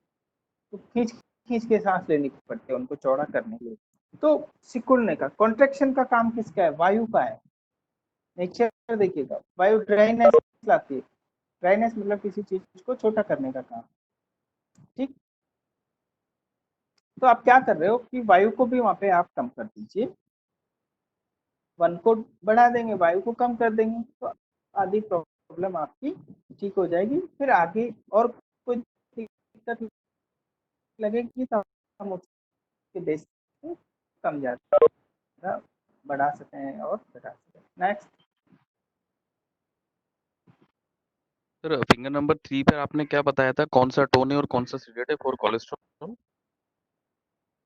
तो खींच खींच के सांस लेनी पड़ती है उनको चौड़ा करने के लिए। तो सिकुड़ने का, कॉन्ट्रेक्शन का काम किसका है? वायु का है। नेचर देखिएगा, वायु ड्राइनेस लाती है। ड्राइनेस मतलब किसी चीज को छोटा करने का काम, ठीक। तो आप क्या कर रहे हो कि वायु को भी वहां पे आप कम कर दीजिए, 1 को बढ़ा देंगे, वायु को कम कर देंगे, तो आधी प्रॉब्लम आपकी ठीक हो जाएगी। फिर आगे और कोई दिक्कत लगेगी तो हम उसके बेस पे कम ज्यादा बढ़ा सकते हैं और घटा सकते हैं। नेक्स्ट सर फिंगर नंबर 3 पर आपने क्या बताया था, कौन सा टोन है और कौन सा सिलेट है फॉर कोलेस्ट्रॉल?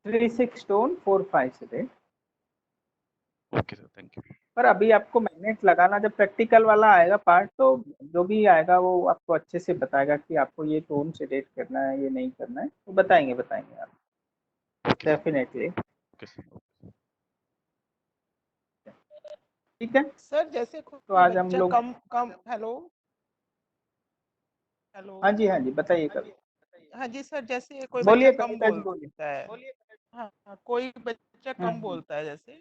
3-6 टोन 4-5 से। Okay sir, thank you. पर अभी आपको मैग्नेट लगाना, जब प्रैक्टिकल वाला आएगा पार्ट तो जो भी आएगा वो आपको अच्छे से बताएगा कि आपको ये टोन से रेट करना है, ये नहीं करना है, तो बताएंगे आप डेफिनेटली। Okay sir. ठीक है, सर जैसे तो कोई आज हम बच्चा लोग कम कम हेलो हाँ हेलो जी बताइए कभी। हाँ जी सर, जैसे कोई बोलिए बच्चा कम कविता जी, बोलिए। बोलता है, हाँ कोई बच्चा कम हम्म बोलता है जैसे,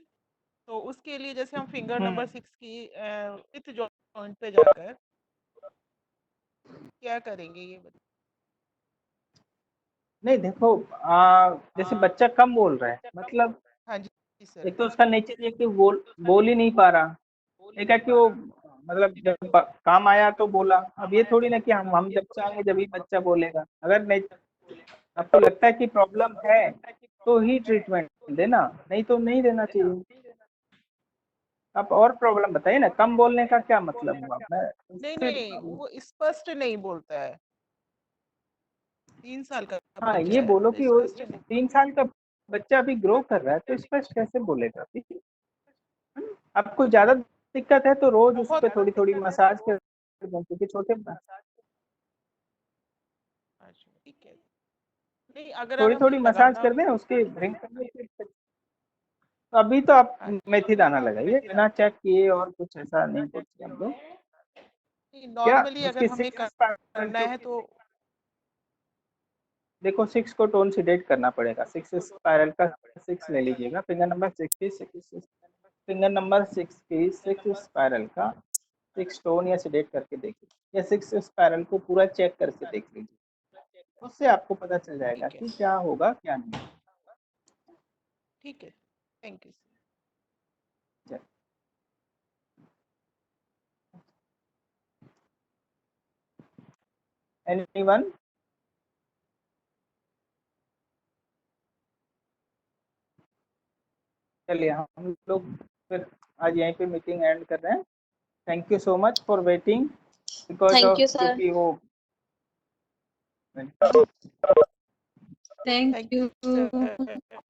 तो उसके लिए जैसे हम फिंगर हम्म। नंबर 6 की 5th जॉइंट पे जाकर क्या करेंगे ये बताइए। नहीं देखो, जैसे बच्चा कम बोल रहा है, मतलब हाँ जी सर। एक तो उसका नेचर ये कि बोल ही नहीं पा रहा, एक है कि वो मतलब जब काम आया तो बोला। अब ये थोड़ी ना कि हम जब चाहेंगे जब ही बच्चा बोलेगा। अगर नहीं आपको लगता है कि प्रॉब्लम है तो ही ट्रीटमेंट देना, नहीं तो नहीं देना चाहिए। आप और प्रॉब्लम बताइए ना, कम बोलने का क्या मतलब हुआ? मैं नहीं फिर नहीं, वो स्पष्ट नहीं बोलता है, 3 साल का हाँ बच्चा ये है बोलो तो कि वो स्पष्ट नहीं। 3 साल का बच्चा अभी ग्रो कर रहा है तो स्पष्ट कैसे बोलेगा? ठीक है, आपको ज्यादा दिक्कत है तो रोज उस बहुत पर थोड़ी थोड़ी मसाज कर दें, क्योंकि छोटे अच्छा, ठीक है। नहीं अगर थोड़ी हमें थोड़ी मसाज लगाना कर दें हो उसके रिंग करने से। तो अभी तो आप अच्छा, मेथी दाना लगाइए बिना चेक किए, और कुछ ऐसा नहीं बोलते हम लोग। क्या नॉर्मली अगर उसके हमें 6 स्पाइरल करना के है तो देखो 6 को टोन सीडेट करना पड़ेगा। 6 स्पाइरल का 6 ले लीजिएगा, फिंगर नंबर 6 की 6 फिंगर नंबर 6 की 6 स्पाइरल का 6 टोन या सीडेट करके देखिए, या 6 स्पाइरल को पूरा चेक करके देख लीजिए, उससे आपको पता चल जाएगा ठीक है, कि क्या होगा क्या नहीं। ठीक है, थैंक यू। एनीवन? चलिए हम लोग फिर आज यहीं पे मीटिंग एंड कर रहे हैं। Thank you so much for waiting, because Thank of you, sir. क्योंकि वो Thank thank you. You sir.